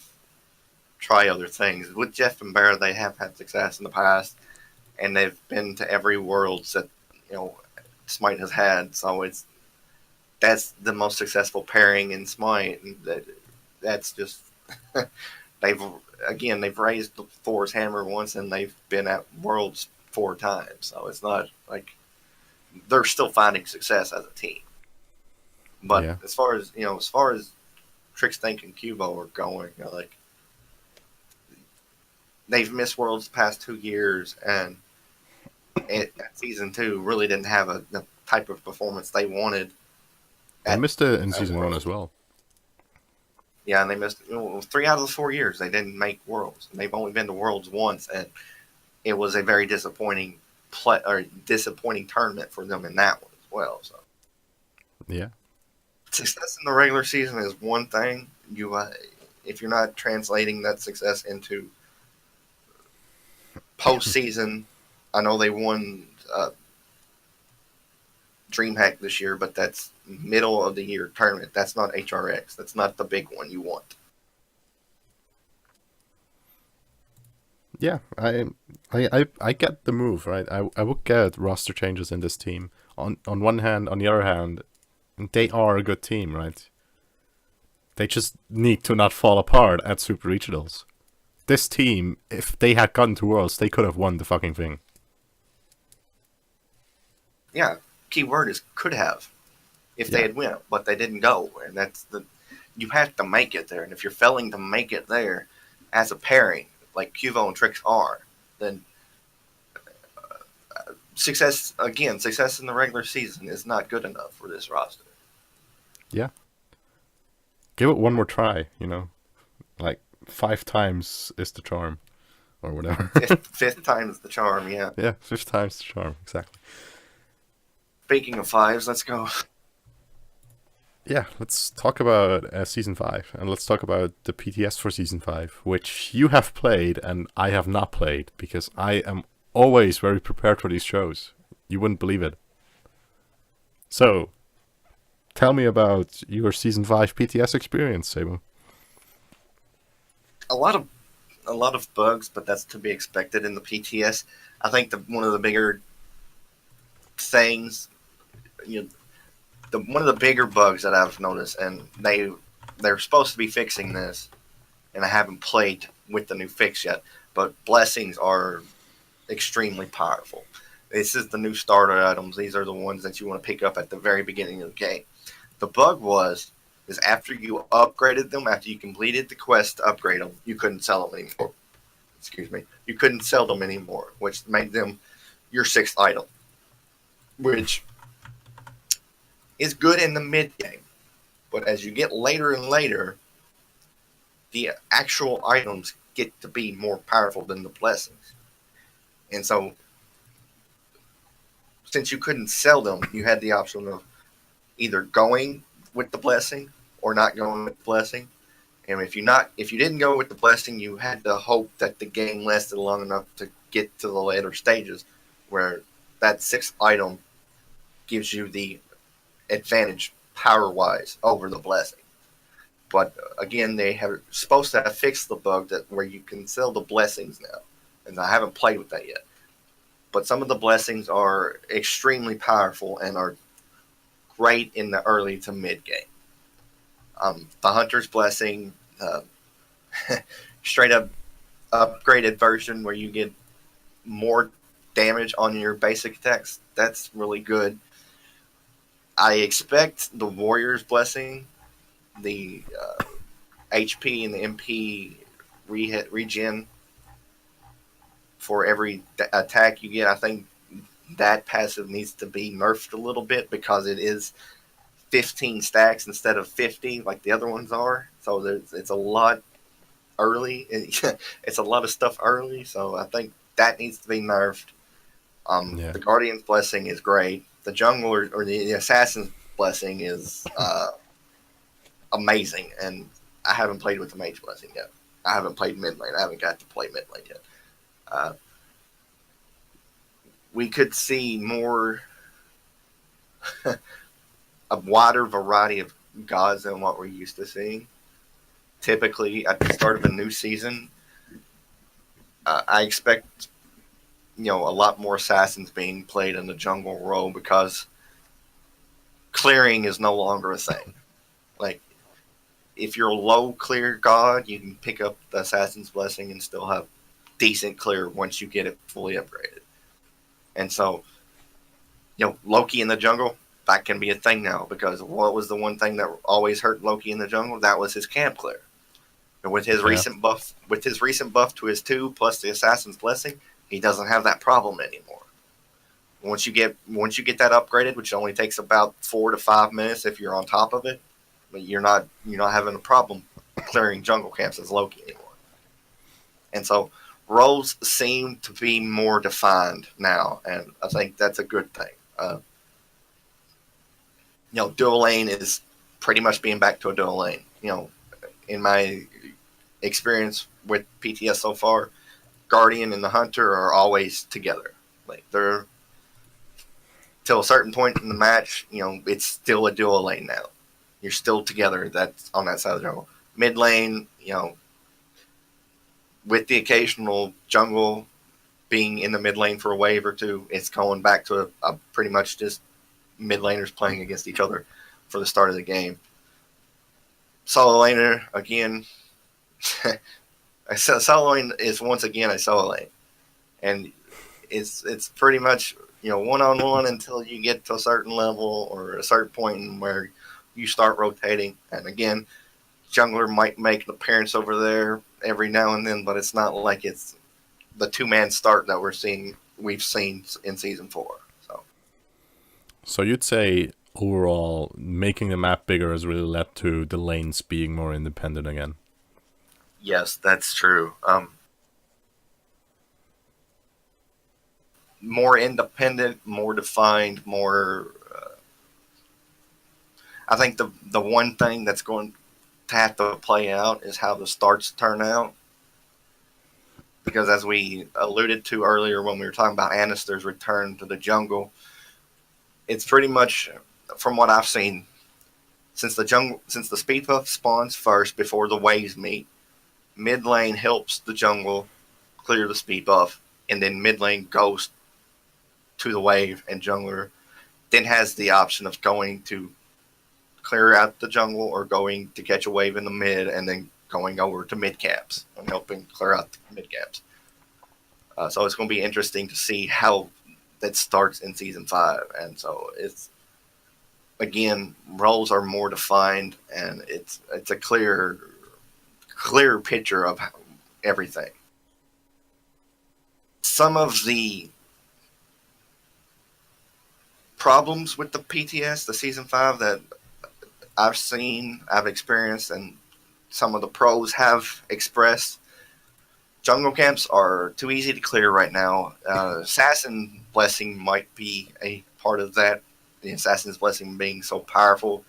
try other things. With Jeff and Bear, they have had success in the past, and they've been to every Worlds that Smite has had. So that's the most successful pairing in Smite, and that's just they've they've raised Thor's hammer once, and they've been at Worlds 4 times. So it's not like they're still finding success as a team. But Yeah. as far as Trickstank and Cubo are going, like they've missed Worlds the past 2 years, and season 2 really didn't have the type of performance they wanted They at, missed it in at season one as Worlds. well. Yeah, and they missed 3 out of the 4 years they didn't make Worlds. And they've only been to Worlds once, and it was a very disappointing tournament for them in that one as well. So Yeah. success in the regular season is one thing. If you're not translating that success into postseason, I know they won DreamHack this year, but that's middle of the year tournament. That's not HRX. That's not the big one you want. Yeah, I get the move, right? I would get roster changes in this team. On one hand, on the other hand, they are a good team, right? They just need to not fall apart at Super Regionals. This team, if they had gotten to Worlds, they could have won the fucking thing. Yeah, key word is could have if they Yeah. had went, but they didn't go, and you have to make it there. And if you're failing to make it there as a pairing, like Cuvo and Trix are, then success in the regular season is not good enough for this roster. Yeah. Give it one more try, Like 5 times is the charm. Or whatever. Fifth time is the charm, yeah. Yeah, 5 times the charm, exactly. Speaking of fives, let's go. Yeah, let's talk about Season 5. And let's talk about the PTS for Season 5, which you have played and I have not played, because I am always very prepared for these shows. You wouldn't believe it. So, tell me about your Season 5 PTS experience, Sabo. A lot of bugs, but that's to be expected in the PTS. I think one of the bigger things, one of the bigger bugs that I've noticed, and they're supposed to be fixing this, and I haven't played with the new fix yet, but blessings are extremely powerful. This is the new starter items. These are the ones that you want to pick up at the very beginning of the game. The bug is after you upgraded them, after you completed the quest to upgrade them, you couldn't sell them anymore. Excuse me. You couldn't sell them anymore, which made them your 6th item, which is good in the mid game. But as you get later and later, the actual items get to be more powerful than the blessings. And so, since you couldn't sell them, you had the option of either going with the blessing or not going with the blessing. And if you didn't go with the blessing, you had to hope that the game lasted long enough to get to the later stages, where that 6th item gives you the advantage power-wise over the blessing. But again, they have supposed to have fixed the bug that where you can sell the blessings now, and I haven't played with that yet. But some of the blessings are extremely powerful and are great in the early to mid game. The Hunter's Blessing, straight up upgraded version where you get more damage on your basic attacks. That's really good. I expect the Warrior's Blessing, the HP and the MP regen for every attack you get. I think that passive needs to be nerfed a little bit because it is 15 stacks instead of 50 like the other ones are. So it's a lot early. It's a lot of stuff early. So I think that needs to be nerfed. Yeah. The Guardian's Blessing is great. The Jungler or the Assassin's Blessing is amazing. And I haven't played with the Mage Blessing yet. I haven't played mid lane. I haven't got to play mid lane yet. We could see more, a wider variety of gods than what we're used to seeing. Typically, at the start of a new season, I expect, a lot more assassins being played in the jungle role because clearing is no longer a thing. Like, if you're a low clear god, you can pick up the Assassin's Blessing and still have decent clear once you get it fully upgraded. And so, Loki in the jungle, that can be a thing now, because what was the one thing that always hurt Loki in the jungle? That was his camp clear. And with his recent buff to his 2 plus the Assassin's Blessing, he doesn't have that problem anymore. Once you get that upgraded, which only takes about 4 to 5 minutes if you're on top of it, but you're not having a problem clearing jungle camps as Loki anymore. And so roles seem to be more defined now, and I think that's a good thing. Dual lane is pretty much being back to a dual lane. In my experience with PTS so far, Guardian and the Hunter are always together. Like, they're till a certain point in the match, it's still a dual lane now. You're still together. That's on that side of the jungle. Mid lane, with the occasional jungle being in the mid lane for a wave or two, it's going back to a pretty much just mid laners playing against each other for the start of the game. Solo laner, again, solo lane is once again a solo lane. And it's pretty much, one-on-one until you get to a certain level or a certain point where you start rotating. And again, jungler might make an appearance over there every now and then, but it's not like it's the 2-man start that we've seen in Season 4. So you'd say overall making the map bigger has really led to the lanes being more independent again? Yes, that's true. More independent, more defined, more... I think the one thing that's going to have to play out is how the starts turn out. Because as we alluded to earlier when we were talking about Anister's return to the jungle, it's pretty much, from what I've seen, since the speed buff spawns first before the waves meet, mid lane helps the jungle clear the speed buff, and then mid lane goes to the wave, and jungler then has the option of going to clear out the jungle or going to catch a wave in the mid and then going over to mid camps and helping clear out the mid camps. So it's going to be interesting to see how that starts in Season 5. And so it's, again, roles are more defined, and it's a clear picture of everything. Some of the problems with the PTS, the Season 5 that I've seen, I've experienced, and some of the pros have expressed, jungle camps are too easy to clear right now. Assassin Blessing might be a part of that. The Assassin's Blessing being so powerful,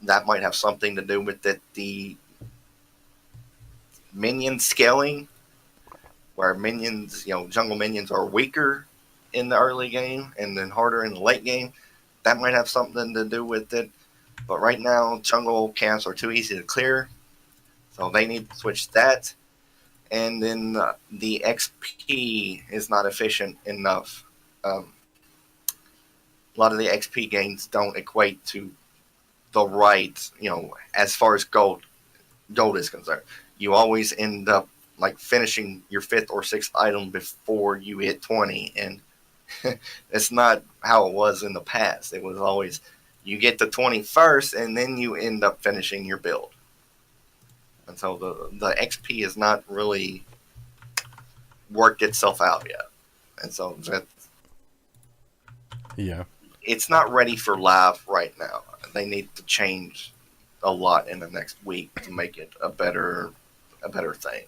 that might have something to do with it. The minion scaling, where minions, jungle minions are weaker in the early game and then harder in the late game, that might have something to do with it. But right now, jungle camps are too easy to clear, so they need to switch that. And then the XP is not efficient enough. A lot of the XP gains don't equate to the right, as far as gold is concerned. You always end up finishing your 5th or 6th item before you hit 20, and it's not how it was in the past. It was always you get to 20 first, and then you end up finishing your build. And so the XP has not really worked itself out yet. And so it's not ready for live right now. They need to change a lot in the next week to make it a better thing.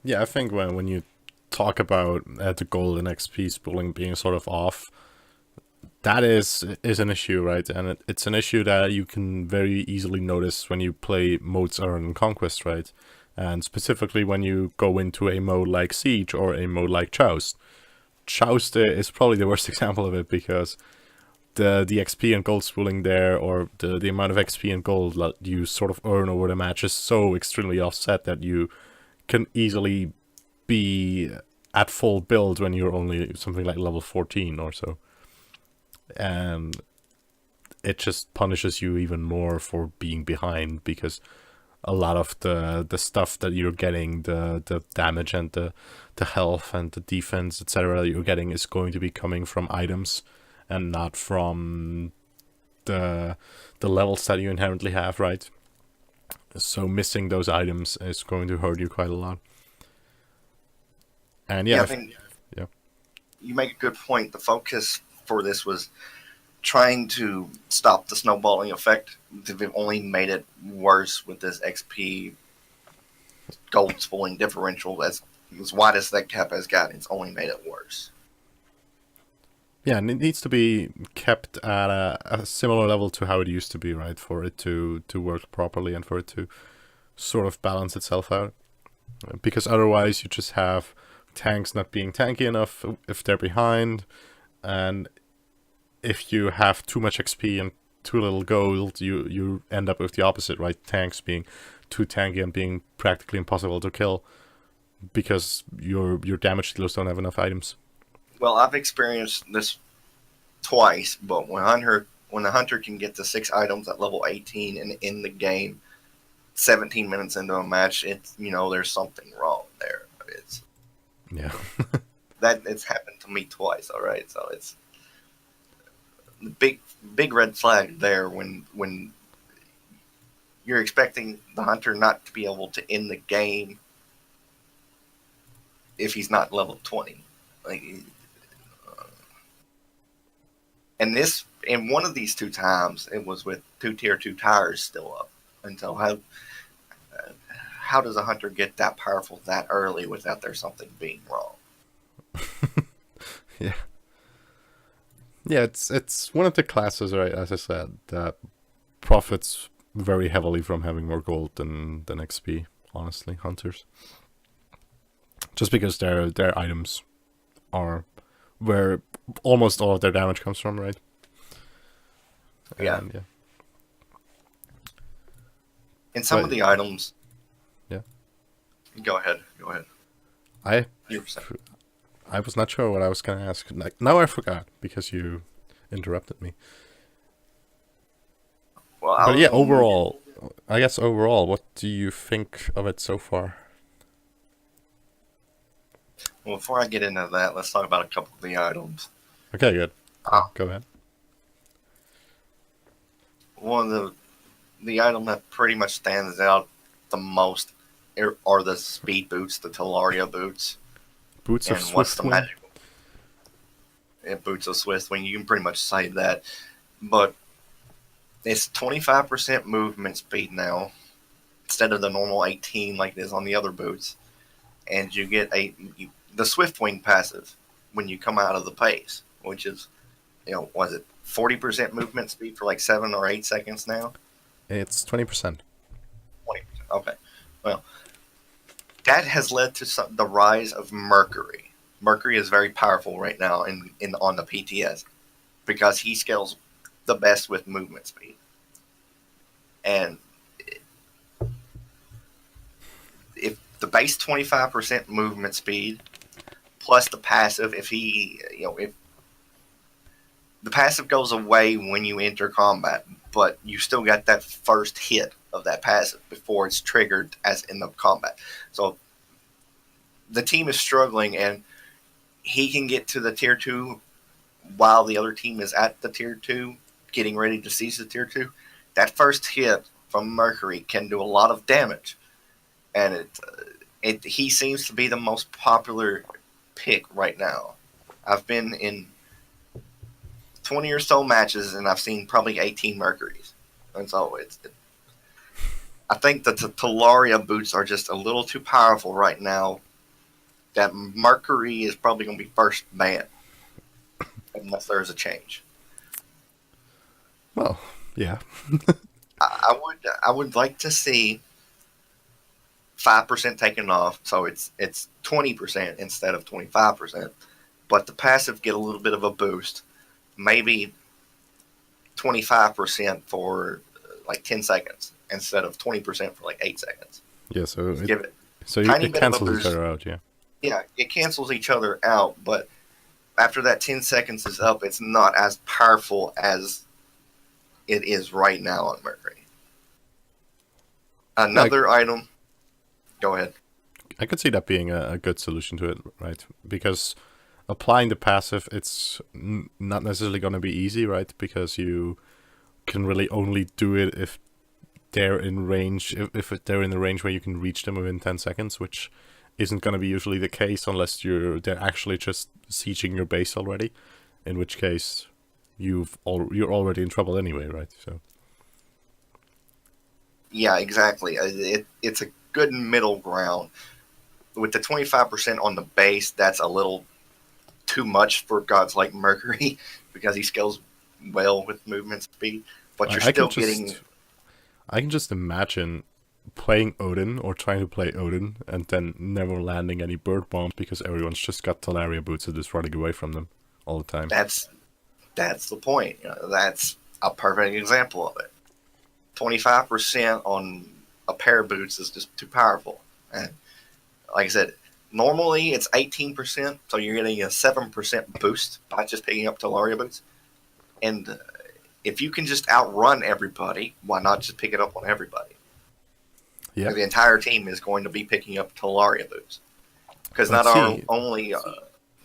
Yeah, I think when you talk about the gold and XP spooling being sort of off, that is an issue, right? And it's an issue that you can very easily notice when you play modes on Conquest, right? And specifically when you go into a mode like Siege or a mode like Joust. Joust is probably the worst example of it, because the XP and gold spooling there, or the amount of XP and gold that you sort of earn over the match, is so extremely offset that you can easily be at full build when you're only something like level 14 or so. And it just punishes you even more for being behind, because a lot of the stuff that you're getting, the damage and the health and the defense, etc., you're getting is going to be coming from items and not from the levels that you inherently have, right? So missing those items is going to hurt you quite a lot. And I think yeah, you make a good point. The focus for this was trying to stop the snowballing effect. They've only made it worse with this XP gold spoiling differential. As wide as that cap has gotten, it's only made it worse. yeah, and it needs to be kept at a similar level to how it used to be, right? For it to work properly and for it to sort of balance itself out. Because otherwise you just have tanks not being tanky enough if they're behind, and if you have too much XP and too little gold, you end up with the opposite, right? Tanks being too tanky and being practically impossible to kill because your damage dealers don't have enough items. Well, I've experienced this twice, but when the hunter can get to 6 items at level 18 and in the game 17 minutes into a match, it's, there's something wrong there. Yeah. It's happened to me twice, all right? So it's the big red flag there when you're expecting the hunter not to be able to end the game if he's not level 20. And one of these 2 times, it was with 2 tier 2 tires still up. And so how does a hunter get that powerful that early without there something being wrong? Yeah. Yeah, it's one of the classes, right, as I said, that profits very heavily from having more gold than XP, honestly, hunters. Just because their items are where almost all of their damage comes from, right? Yeah. And, yeah. And some of the items... Yeah. Go ahead. I was not sure what I was going to ask. Like, now I forgot because you interrupted me. Well, but yeah, overall, what do you think of it so far? Well, before I get into that, let's talk about a couple of the items. Okay, good. Go ahead. One of the item that pretty much stands out the most are the speed boots, the Talaria boots. Boots of Swiftwing. Boots of Swiftwing, you can pretty much say that. But it's 25% movement speed now, instead of the normal 18 like it is on the other boots. And you get the Swiftwing passive when you come out of the pace, which is, was it 40% movement speed for like 7 or 8 seconds now? It's 20%. 20%. Okay. Well, that has led to the rise of Mercury. Mercury is very powerful right now on the PTS because he scales the best with movement speed. And if the base 25% movement speed plus the passive, if the passive goes away when you enter combat, but you still got that first hit of that passive before it's triggered as in the combat. So the team is struggling and he can get to the tier 2 while the other team is at the tier 2 getting ready to seize the tier 2. That first hit from Mercury can do a lot of damage. And he seems to be the most popular pick right now. I've been in 20 or so matches, and I've seen probably 18 Mercuries. And so I think that the Talaria boots are just a little too powerful right now. That Mercury is probably going to be first banned unless there's a change. Well, yeah. I would like to see 5% taken off, so it's 20% instead of 25%. But the passive get a little bit of a boost. Maybe 25% for like 10 seconds instead of 20% for like 8 seconds. Yeah, so it cancels each other out, yeah. Yeah, it cancels each other out, but after that 10 seconds is up, it's not as powerful as it is right now on Mercury. Yeah, Another item. Go ahead. I could see that being a good solution to it, right? Because applying the passive, it's not necessarily going to be easy, right? Because you can really only do it if they're in range, if they're in the range where you can reach them within 10 seconds, which isn't going to be usually the case unless they're actually just sieging your base already, in which case you're already in trouble anyway, right? So Yeah, exactly. It's a good middle ground. With the 25% on the base, that's a little too much for gods like Mercury because he scales well with movement speed. But you're I can still getting. just I can just imagine playing Odin or trying to play Odin and then never landing any bird bombs because everyone's just got Talaria boots and just running away from them all the time. That's the point. That's a perfect example of it. 25% on a pair of boots is just too powerful. And like I said, normally it's 18%, so you're getting a 7% boost by just picking up Talaria boots. And if you can just outrun everybody, why not just pick it up on everybody? Yeah. The entire team is going to be picking up Talaria boots because Let's see.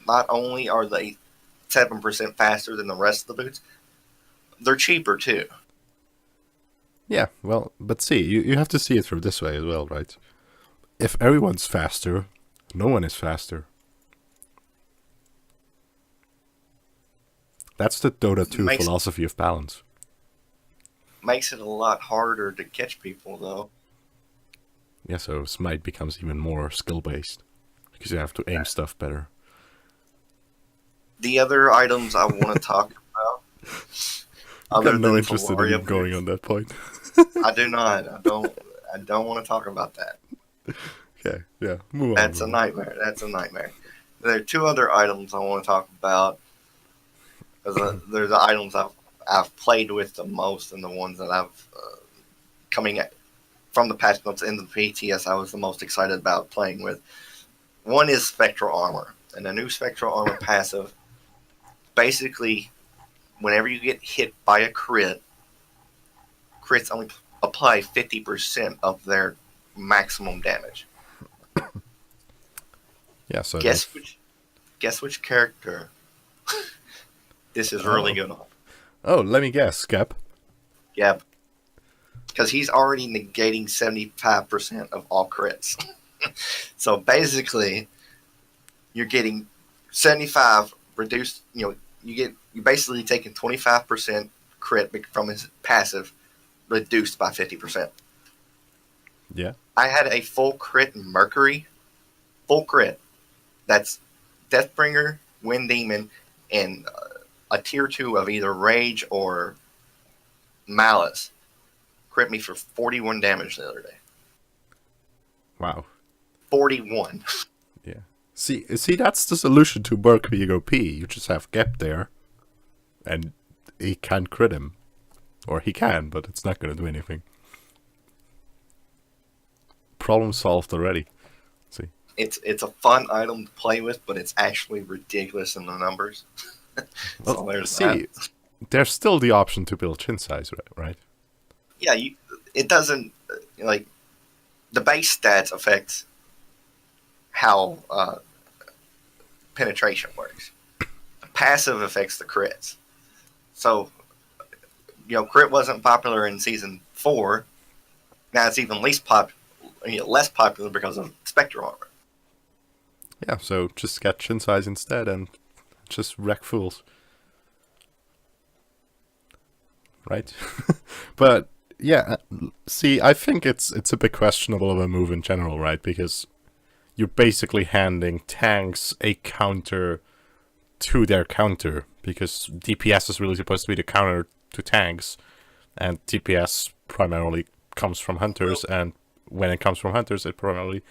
not only are they 7% faster than the rest of the boots, they're cheaper too. Yeah, well, but see, you have to see it from this way as well, right? If everyone's faster, no one is faster. That's the Dota 2 philosophy of balance. Makes it a lot harder to catch people, though. Yeah, so Smite becomes even more skill-based because you have to aim stuff better. The other items I want to talk about. I've got no interest in going on that point. I do not. I don't want to talk about that. Okay, yeah, move on. That's a nightmare. That's a nightmare. There are two other items I want to talk about. They're the items I've played with the most, and the ones that I've coming from the patch notes into the PTS I was the most excited about playing with. One is Spectral Armor, and the new Spectral Armor passive. Basically, whenever you get hit by a crits only apply 50% of their maximum damage. Yeah, so guess which character this is really good on. Oh, let me guess, Skep. Yep. Because he's already negating 75% of all crits. So basically, you're getting 75 reduced. You're basically taking 25% crit from his passive, reduced by 50%. Yeah. I had a full crit Mercury, full crit. That's Deathbringer, Wind Demon, and a tier 2 of either Rage or Malice. Crit me for 41 damage the other day. Wow. 41. Yeah. See, that's the solution to Merc being OP. You just have Gep there, and he can't crit him. Or he can, but it's not going to do anything. Problem solved already. See. It's a fun item to play with, but it's actually ridiculous in the numbers. So there's that. There's still the option to build chin size, right? Yeah, it doesn't, like, the base stats affects how penetration works. Passive affects the crits. So, crit wasn't popular in Season 4. Now it's even less popular because of Spectral Armor. Yeah, so just get chin size instead and just wreck fools. Right? But, yeah, see, I think it's a bit questionable of a move in general, right? Because you're basically handing tanks a counter to their counter, because DPS is really supposed to be the counter to tanks, and DPS primarily comes from hunters, and when it comes from hunters, it primarily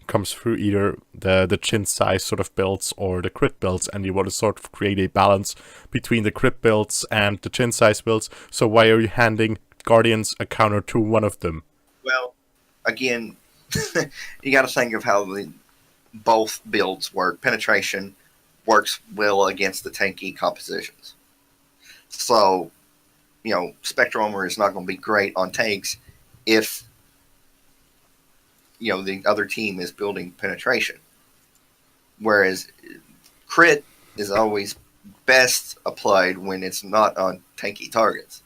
comes through either the chin size sort of builds or the crit builds, and you want to sort of create a balance between the crit builds and the chin size builds. So why are you handing Guardians a counter to one of them? Well, again, you got to think of how both builds work. Penetration works well against the tanky compositions. So Spectral Armor is not going to be great on tanks if the other team is building penetration. Whereas crit is always best applied when it's not on tanky targets.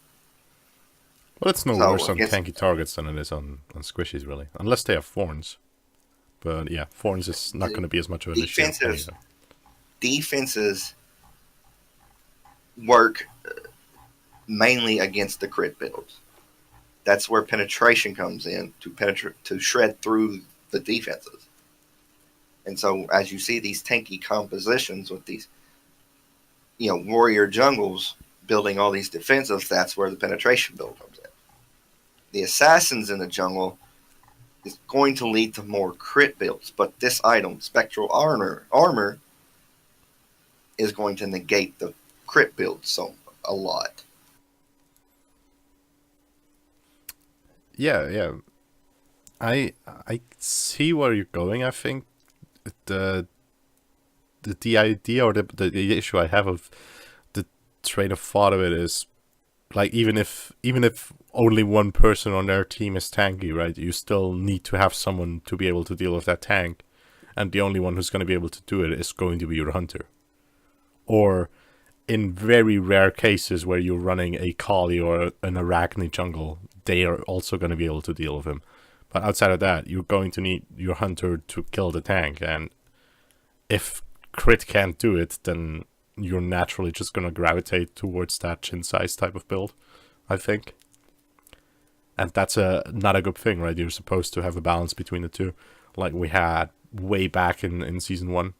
Well, it's no So worse on tanky targets than it is on squishies, really. Unless they have thorns. But yeah, thorns is not going to be as much of an issue anyway. Defenses work mainly against the crit builds. That's where penetration comes in, to shred through the defenses. And so as you see these tanky compositions with these warrior jungles building all these defensives, that's where the penetration build comes in. The assassins in the jungle is going to lead to more crit builds, but this item, Spectral Armor, is going to negate the crit builds a lot. Yeah. I see where you're going. I think the idea or the issue I have of the train of thought of it is, like, even if only one person on their team is tanky, right, you still need to have someone to be able to deal with that tank, and the only one who's going to be able to do it is going to be your hunter. Or in very rare cases where you're running a Kali or an Arachne jungle, they are also going to be able to deal with him. But outside of that, you're going to need your hunter to kill the tank, and if crit can't do it, then you're naturally just going to gravitate towards that chin size type of build, I think. And that's not a good thing, right? You're supposed to have a balance between the two, like we had way back in Season 1.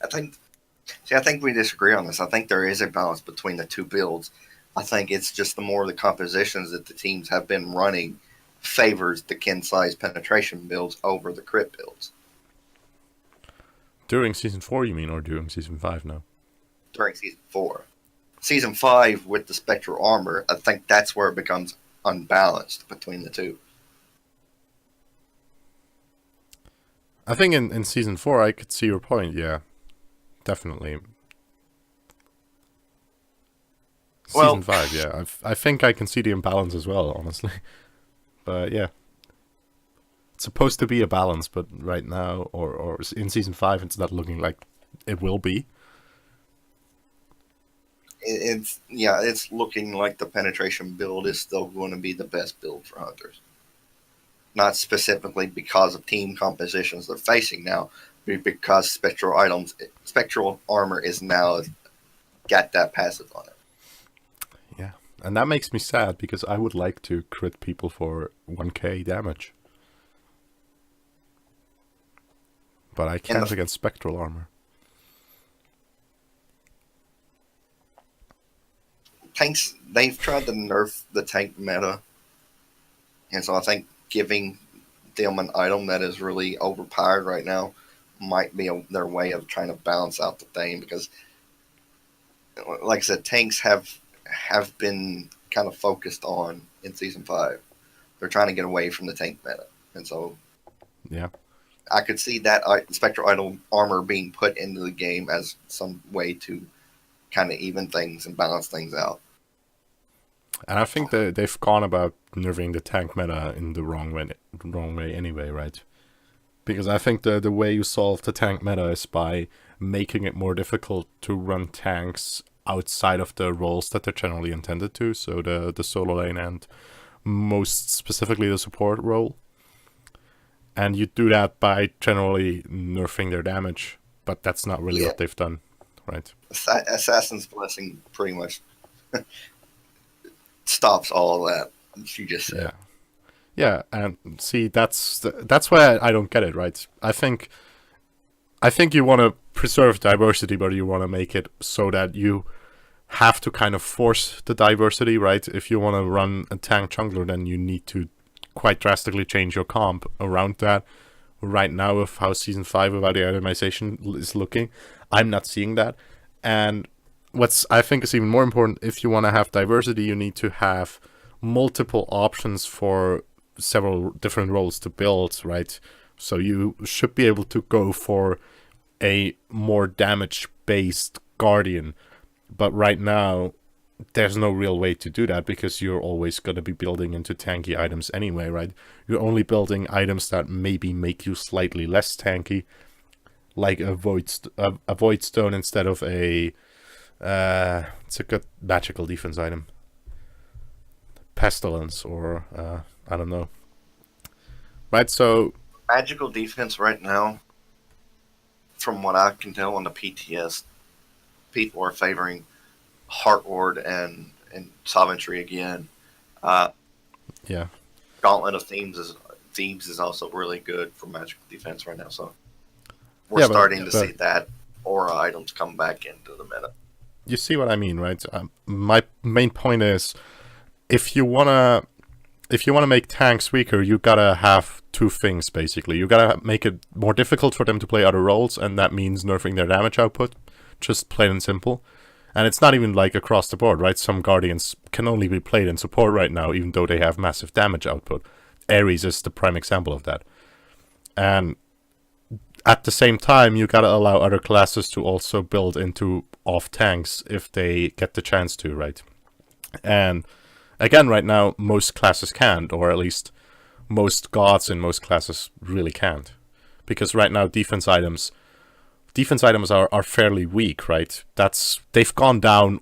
I think we disagree on this. I think there is a balance between the two builds. I think it's just the more the compositions that the teams have been running favors the kin size penetration builds over the crit builds. During Season 4, you mean, or during Season 5 now? During Season 4. Season 5, with the Spectral Armor, I think that's where it becomes unbalanced between the two. I think in Season 4, I could see your point, yeah. Definitely. Season 5, yeah. I think I can see the imbalance as well, honestly. But yeah. It's supposed to be a balance, but right now, or in Season 5, it's not looking like it will be. It's looking like the penetration build is still going to be the best build for hunters. Not specifically because of team compositions they're facing now, but because Spectral Armor is now got that passive on it. Yeah, and that makes me sad because I would like to crit people for 1k damage. But I can't against Spectral Armor. Tanks, they've tried to nerf the tank meta, and so I think giving them an item that is really overpowered right now might be their way of trying to balance out the thing, because, like I said, tanks have been kind of focused on in Season 5. They're trying to get away from the tank meta, and so yeah, I could see that Spectral Armor being put into the game as some way to kind of even things and balance things out. And I think they've gone about nerfing the tank meta in the wrong way anyway, right? Because I think the way you solve the tank meta is by making it more difficult to run tanks outside of the roles that they're generally intended to, so the solo lane and most specifically the support role. And you do that by generally nerfing their damage, but that's not really what they've done, right? Assassin's Blessing pretty much stops all of that, you just said. Yeah, and see, that's why I don't get it, right? I think you want to preserve diversity, but you want to make it so that you have to kind of force the diversity, right? If you want to run a tank jungler, then you need to quite drastically change your comp around that. Right now, with how Season 5 about the itemization is looking, I'm not seeing that. And what's I think is even more important, if you want to have diversity, you need to have multiple options for several different roles to build, right? So you should be able to go for a more damage-based Guardian. But right now, there's no real way to do that because you're always going to be building into tanky items anyway, right? You're only building items that maybe make you slightly less tanky, like a void stone instead of a it's a good magical defense item, pestilence, or I don't know, right? So Magical defense right now, from what I can tell on the PTS, people are favoring Heart Ward and Sovereignty again. Uh, yeah, Gauntlet of Thebes is also really good for magical defense right now. So we're yeah, but starting to see that aura items come back into the meta. you see what I mean, right? My main point is, if you wanna make tanks weaker, you gotta have two things basically. You gotta make it more difficult for them to play other roles, and that means nerfing their damage output, just plain and simple. And it's not even like across the board, right? Some Guardians can only be played in support right now, even though they have massive damage output. Ares is the prime example of that. And at the same time, you gotta allow other classes to also build into off tanks if they get the chance to, right? And again, right now, most classes can't, or at least most gods in most classes really can't. Because right now, defense items are fairly weak, right? They've gone down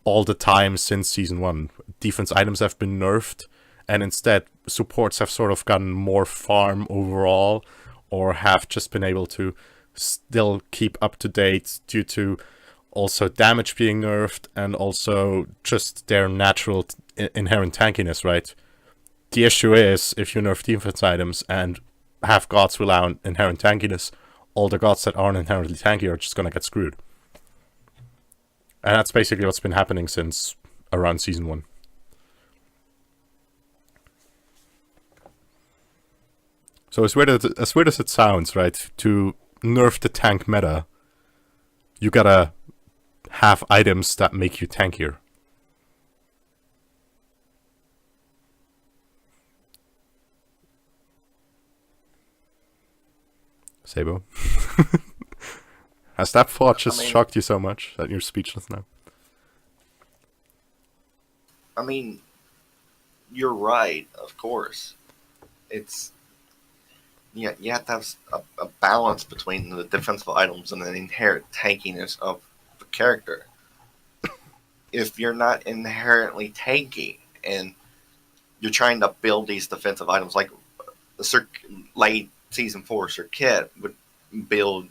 all the time since Season 1. Defense items have been nerfed, and instead, supports have sort of gotten more farm overall, or have just been able to still keep up to date due to also damage being nerfed, and also just their natural inherent tankiness, right? The issue is, if you nerf defense items and have gods without inherent tankiness, all the gods that aren't inherently tanky are just gonna get screwed. And that's basically what's been happening since around Season 1. So as weird as it sounds, right, to nerf the tank meta, you gotta have items that make you tankier. Sabo? Has that thought just shocked you so much that you're speechless now? I mean, you're right, of course. It's you have to have a balance between the defensive items and the inherent tankiness of the character. If you're not inherently tanky and you're trying to build these defensive items, like the late Season 4 Circuit would build,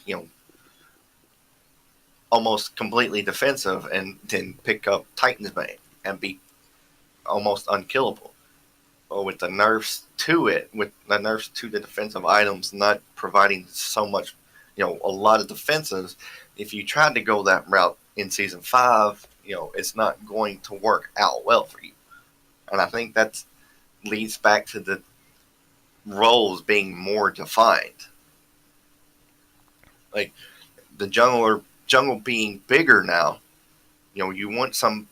almost completely defensive and then pick up Titan's Bane and be almost unkillable. But with the nerfs to the defensive items not providing so much, a lot of defensives, if you tried to go that route in Season 5, it's not going to work out well for you. And I think that leads back to the roles being more defined. Like the jungle being bigger now, you want some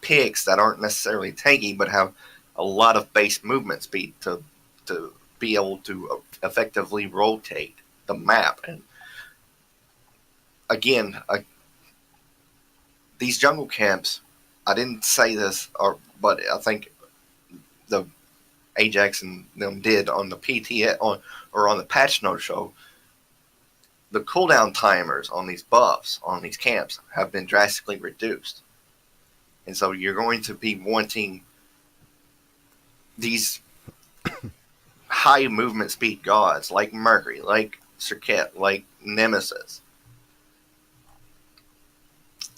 picks that aren't necessarily tanky but have a lot of base movement speed to be able to effectively rotate the map. And again, these jungle camps, I didn't say this, but I think the Ajax and them did on the PTS on the patch note show. The cooldown timers on these buffs on these camps have been drastically reduced, and so you're going to be wanting these high movement speed gods like Mercury, like Circuit, like Nemesis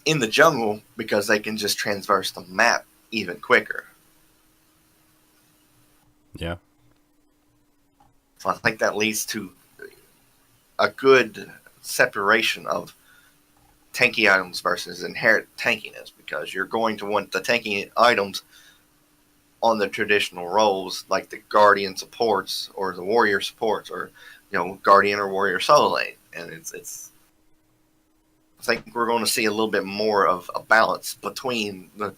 in the jungle because they can just transverse the map even quicker. Yeah. So I think that leads to a good separation of tanky items versus inherent tankiness, because you're going to want the tanky items on the traditional roles like the Guardian supports or the Warrior supports, or Guardian or Warrior solo lane. And it's I think we're going to see a little bit more of a balance between the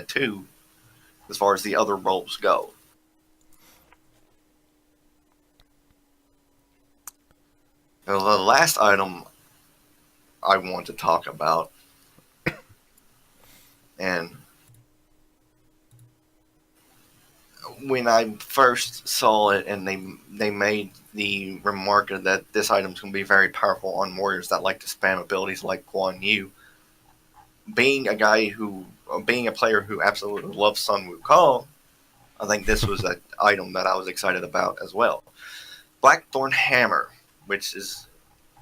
two as far as the other roles go. Now, the last item I want to talk about. And when I first saw it, and they made the remark that this item's going to be very powerful on warriors that like to spam abilities like Guan Yu, being a player who absolutely loves Sun Wukong, I think this was an item that I was excited about as well. Blackthorn Hammer, which is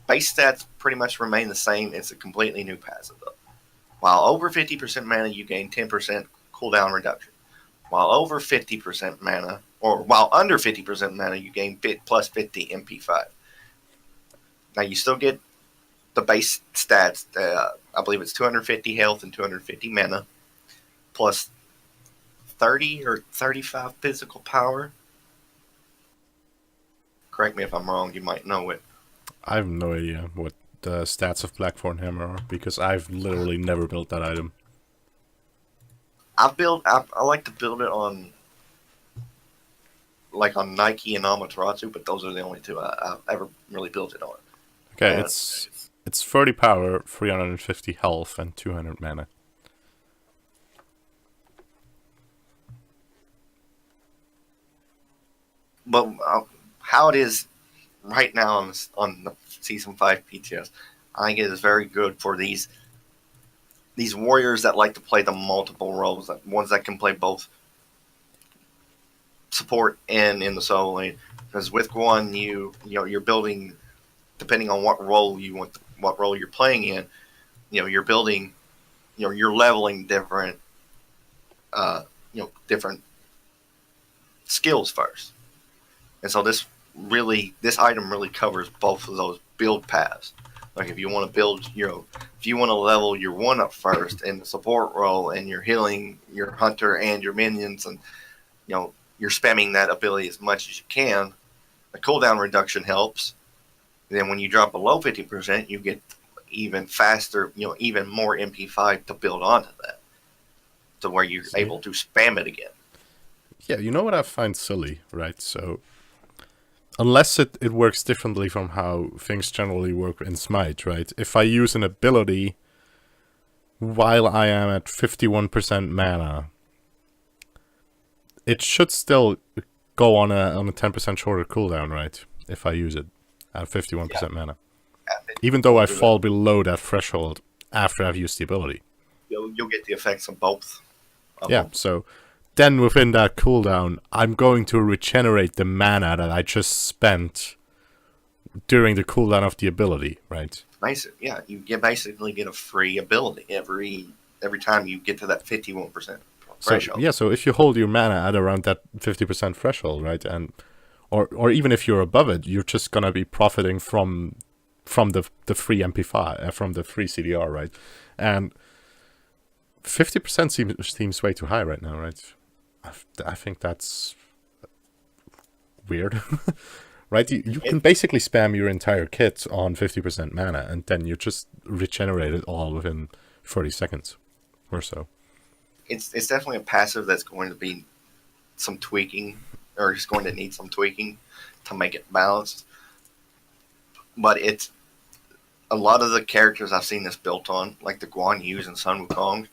base stats pretty much remain the same. It's a completely new passive. While over 50% mana, you gain 10% cooldown reduction. While over 50% mana, or while under 50% mana, you gain plus 50 MP5. Now you still get the base stats. I believe it's 250 health and 250 mana, plus 30 or 35 physical power. Correct me if I'm wrong. You might know it. I have no idea what the stats of Blackthorn Hammer are, because I've literally never built that item. I like to build it on Nike and Amaterasu, but those are the only two I've ever really built it on. Okay, it's 30 power, 350 health, and 200 mana. But how it is right now on the Season 5 PTS, I think it is very good for these warriors that like to play the multiple roles, ones that can play both support and in the solo lane. Because with Guan, you're building, depending on what role you're playing in, you're building, you're leveling different different skills first. And so this item really covers both of those build paths. Like if you want to build, if you want to level your one up first in the support role, and you're healing your hunter and your minions, and you're spamming that ability as much as you can, the cooldown reduction helps. Then when you drop below 50%, you get even faster, even more MP5 to build onto that, to where you're able to spam it again. Yeah, you know what I find silly, right? So, unless it works differently from how things generally work in Smite, right? If I use an ability while I am at 51% mana, it should still go on a 10% shorter cooldown, right? If I use it at 51% mana. Even though I fall below that threshold after I've used the ability. You'll get the effects of both. So then within that cooldown, I'm going to regenerate the mana that I just spent during the cooldown of the ability, right? You basically get a free ability every time you get to that 51% threshold. So if you hold your mana at around that 50% threshold, right, and or even if you're above it, you're just gonna be profiting from the free MP5, from the free CDR, right? And 50% seems way too high right now, right? I think that's weird. Right? You can basically spam your entire kit on 50% mana, and then you just regenerate it all within 30 seconds or so. It's definitely a passive that's going to be some tweaking, or it's going to need some tweaking to make it balanced. But it's a lot of the characters I've seen this built on, like the Guan Yus and Sun Wukong,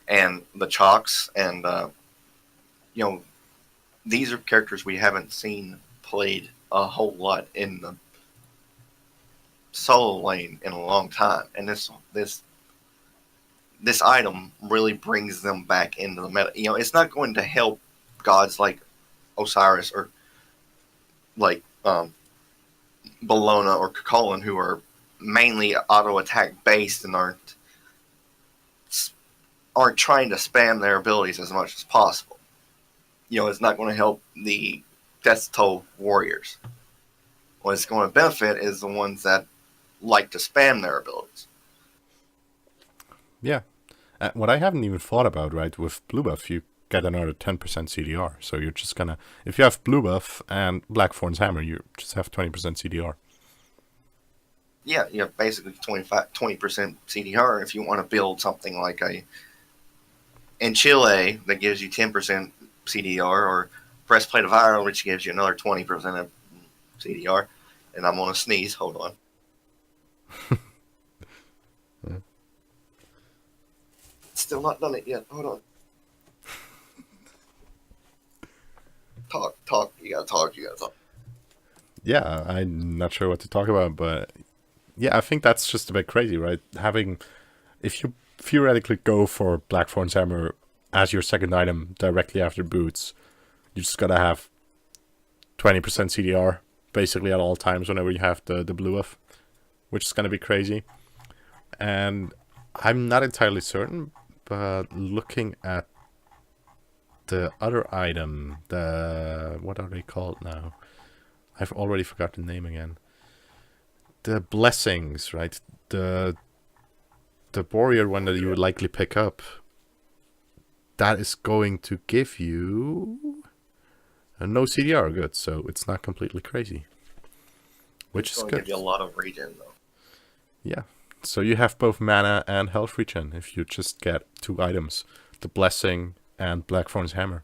and the Chalks, and these are characters we haven't seen played a whole lot in the solo lane in a long time, and this item really brings them back into the meta. It's not going to help gods like Osiris or like Bellona or Colin, who are mainly auto attack based and aren't trying to spam their abilities as much as possible. It's not going to help the Death Toll warriors. What it's going to benefit is the ones that like to spam their abilities. Yeah. What I haven't even thought about, right, with blue buff, you get another 10% CDR. So you're just gonna, if you have blue buff and Blackthorn's Hammer, you just have 20% CDR. Yeah, you have basically 20% CDR if you want to build something like in Chile that gives you 10% CDR, or Breastplate of Iron, which gives you another 20% of CDR. And I'm going to sneeze. Hold on. still not done it yet. Hold on. Talk. You gotta talk. Yeah, I'm not sure what to talk about, but yeah, I think that's just a bit crazy, right? If you theoretically go for Blackthorn's Hammer as your second item directly after boots, you just gotta have 20% CDR basically at all times whenever you have the blue buff, which is gonna be crazy. And I'm not entirely certain, but looking at the other item, what are they called now? I've already forgotten the name again. The blessings, right? The warrior one that you would likely pick up. That is going to give you no CDR, good. So it's not completely crazy, which is good. Give you a lot of regen though. Yeah. So you have both mana and health regen if you just get 2 items, the blessing and Blackthorn's Hammer.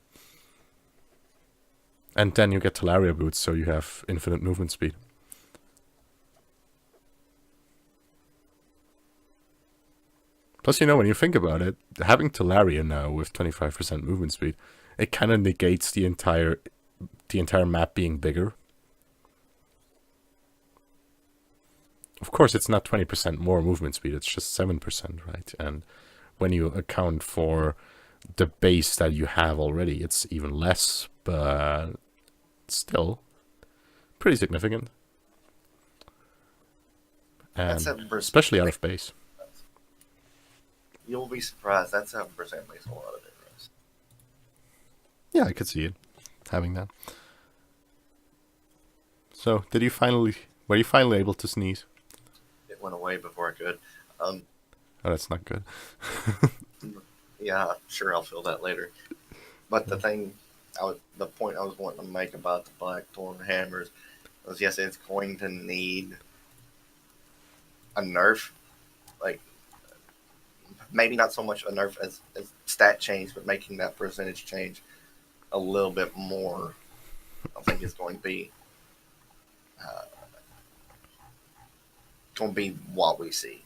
And then you get Talaria boots, so you have infinite movement speed. Plus, when you think about it, having Talaria now with 25% movement speed, it kind of negates the entire map being bigger. Of course, it's not 20% more movement speed, it's just 7%, right? And when you account for the base that you have already, it's even less, but still pretty significant. And especially out of base. You'll be surprised. That 7% makes a lot of difference. Yeah, I could see it having that. So, were you finally able to sneeze? It went away before I could. Oh, that's not good. Yeah, sure, I'll feel that later. But the point I was wanting to make about the Blackthorn Hammers was, yes, it's going to need a nerf. Like, maybe not so much a nerf as stat change, but making that percentage change a little bit more, I think is going to be what we see.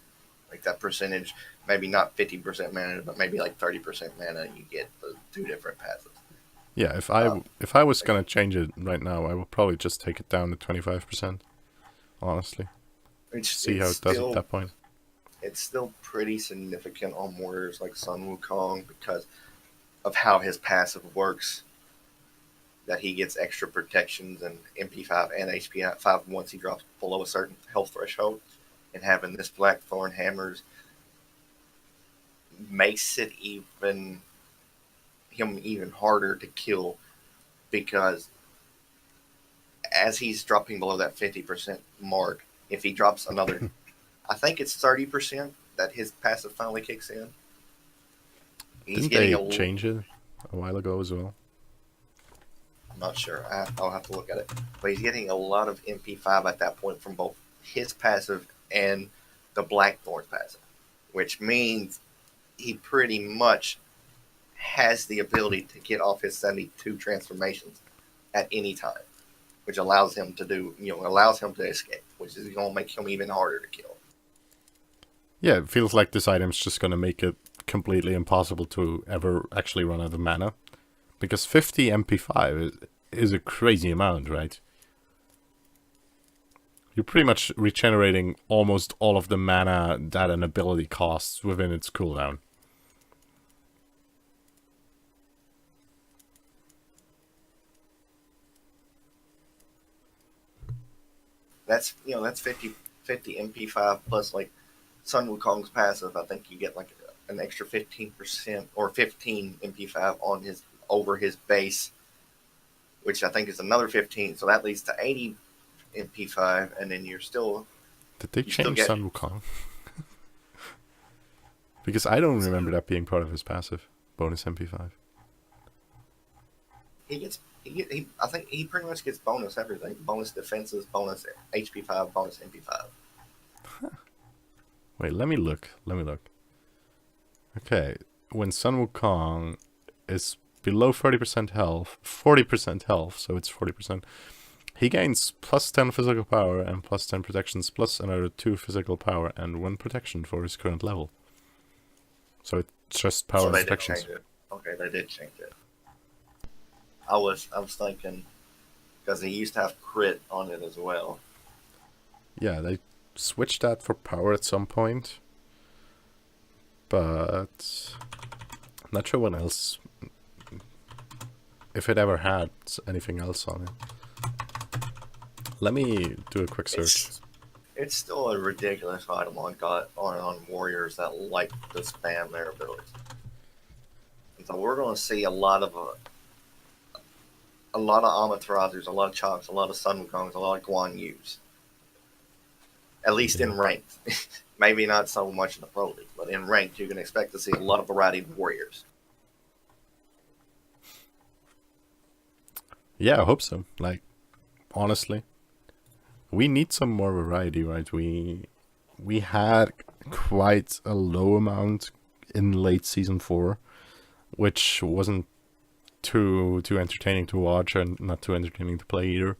Like that percentage, maybe not 50% mana, but maybe like 30% mana, and you get the 2 different passives. Yeah, if I was gonna change it right now, I would probably just take it down to 25%. Honestly, see how it does at that point. It's still pretty significant on warriors like Sun Wukong because of how his passive works. That he gets extra protections and MP5 and HP5 once he drops below a certain health threshold. And having this Blackthorn Hammers makes it even harder to kill because as he's dropping below that 50% mark, if he drops another, I think it's 30% that his passive finally kicks in. Didn't they change it a while ago as well? I'm not sure. I'll have to look at it. But he's getting a lot of MP5 at that point from both his passive and the Blackthorn passive, which means he pretty much has the ability to get off his 72 transformations at any time, which allows him to escape, which is going to make him even harder to kill. Yeah, it feels like this item's just going to make it completely impossible to ever actually run out of mana. Because 50 MP5 is a crazy amount, right? You're pretty much regenerating almost all of the mana that an ability costs within its cooldown. That's 50 MP5 plus like Sun Wukong's passive. I think you get like an extra 15% or 15 MP5 on over his base, which I think is another 15. So that leads to 80 MP5, and then you're still. Did they change Sun Wukong? Because I don't remember that being part of his passive bonus MP5. I think he pretty much gets bonus everything. Bonus defenses, bonus HP5, bonus MP5. Huh. Wait, let me look. Okay, when Sun Wukong is below 30% health, 40% health, so it's 40%, he gains plus 10 physical power and plus 10 protections, plus another 2 physical power and 1 protection for his current level. So it's just power So they did inspections. change it. Okay, they did change it. I was thinking because he used to have crit on it as well. Yeah, they switched that for power at some point, but I'm not sure what else. If it ever had anything else on it. Let me do a quick search. It's still a ridiculous item on warriors that like to spam their abilities. And so we're going to see a lot of Amaterasus, a lot of Chocks, a lot of Sun Wukongs, a lot of Guan Yus. At least in ranked. Maybe not so much in the Pro League, but in ranked you can expect to see a lot of variety of warriors. Yeah, I hope so. Like, honestly, we need some more variety, right? We had quite a low amount in late season 4, which wasn't too entertaining to watch and not too entertaining to play either.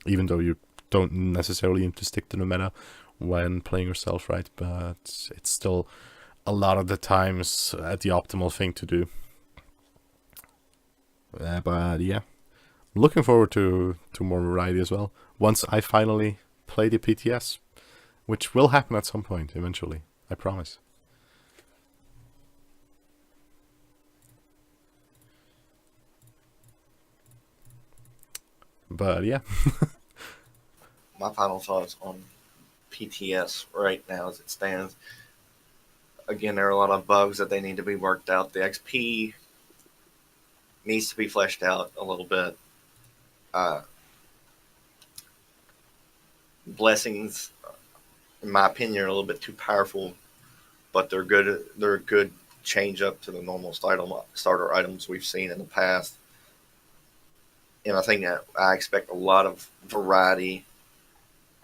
Even though you don't necessarily need to stick to the meta when playing yourself, right? But it's still a lot of the times the optimal thing to do. But yeah. Looking forward to more variety as well. Once I finally play the PTS, which will happen at some point eventually, I promise. But yeah. My final thoughts on PTS right now as it stands. Again, there are a lot of bugs that they need to be worked out. The XP needs to be fleshed out a little bit. Blessings, in my opinion, are a little bit too powerful, but they're good. They're a good change up to the normal starter items we've seen in the past. And I think that I expect a lot of variety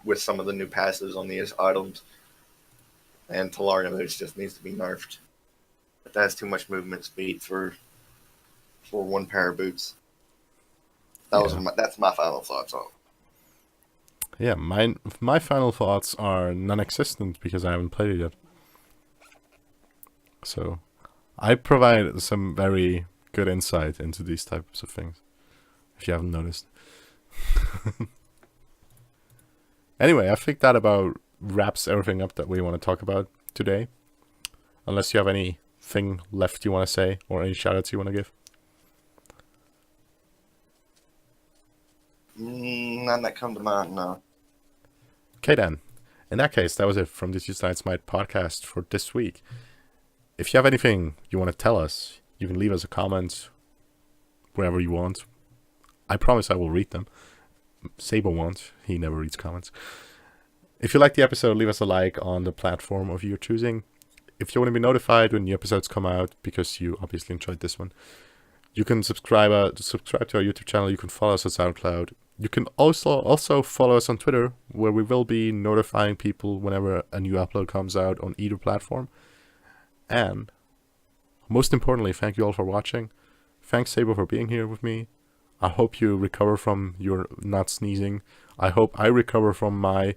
with some of the new passes on these items. And Talarian Moods just needs to be nerfed. But that's too much movement speed for one pair of boots. That's my final thoughts on it. Yeah, my final thoughts are non-existent because I haven't played it yet. So, I provide some very good insight into these types of things, if you haven't noticed. Anyway, I think that about wraps everything up that we want to talk about today. Unless you have anything left you want to say or any shoutouts you want to give. None that come to mind, no. Okay then. In that case, that was it from this Smite podcast for this week. If you have anything you want to tell us, you can leave us a comment wherever you want. I promise I will read them. Sabo won't. He never reads comments. If you like the episode, leave us a like on the platform of your choosing. If you want to be notified when new episodes come out, because you obviously enjoyed this one, you can subscribe to our YouTube channel. You can follow us on SoundCloud. You can also follow us on Twitter, where we will be notifying people whenever a new upload comes out on either platform. And most importantly, thank you all for watching. Thanks, Sabo, for being here with me. I hope you recover from your not sneezing. I hope I recover from my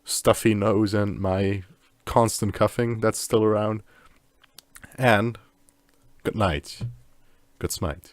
stuffy nose and my constant coughing that's still around. And good night. Good Smite.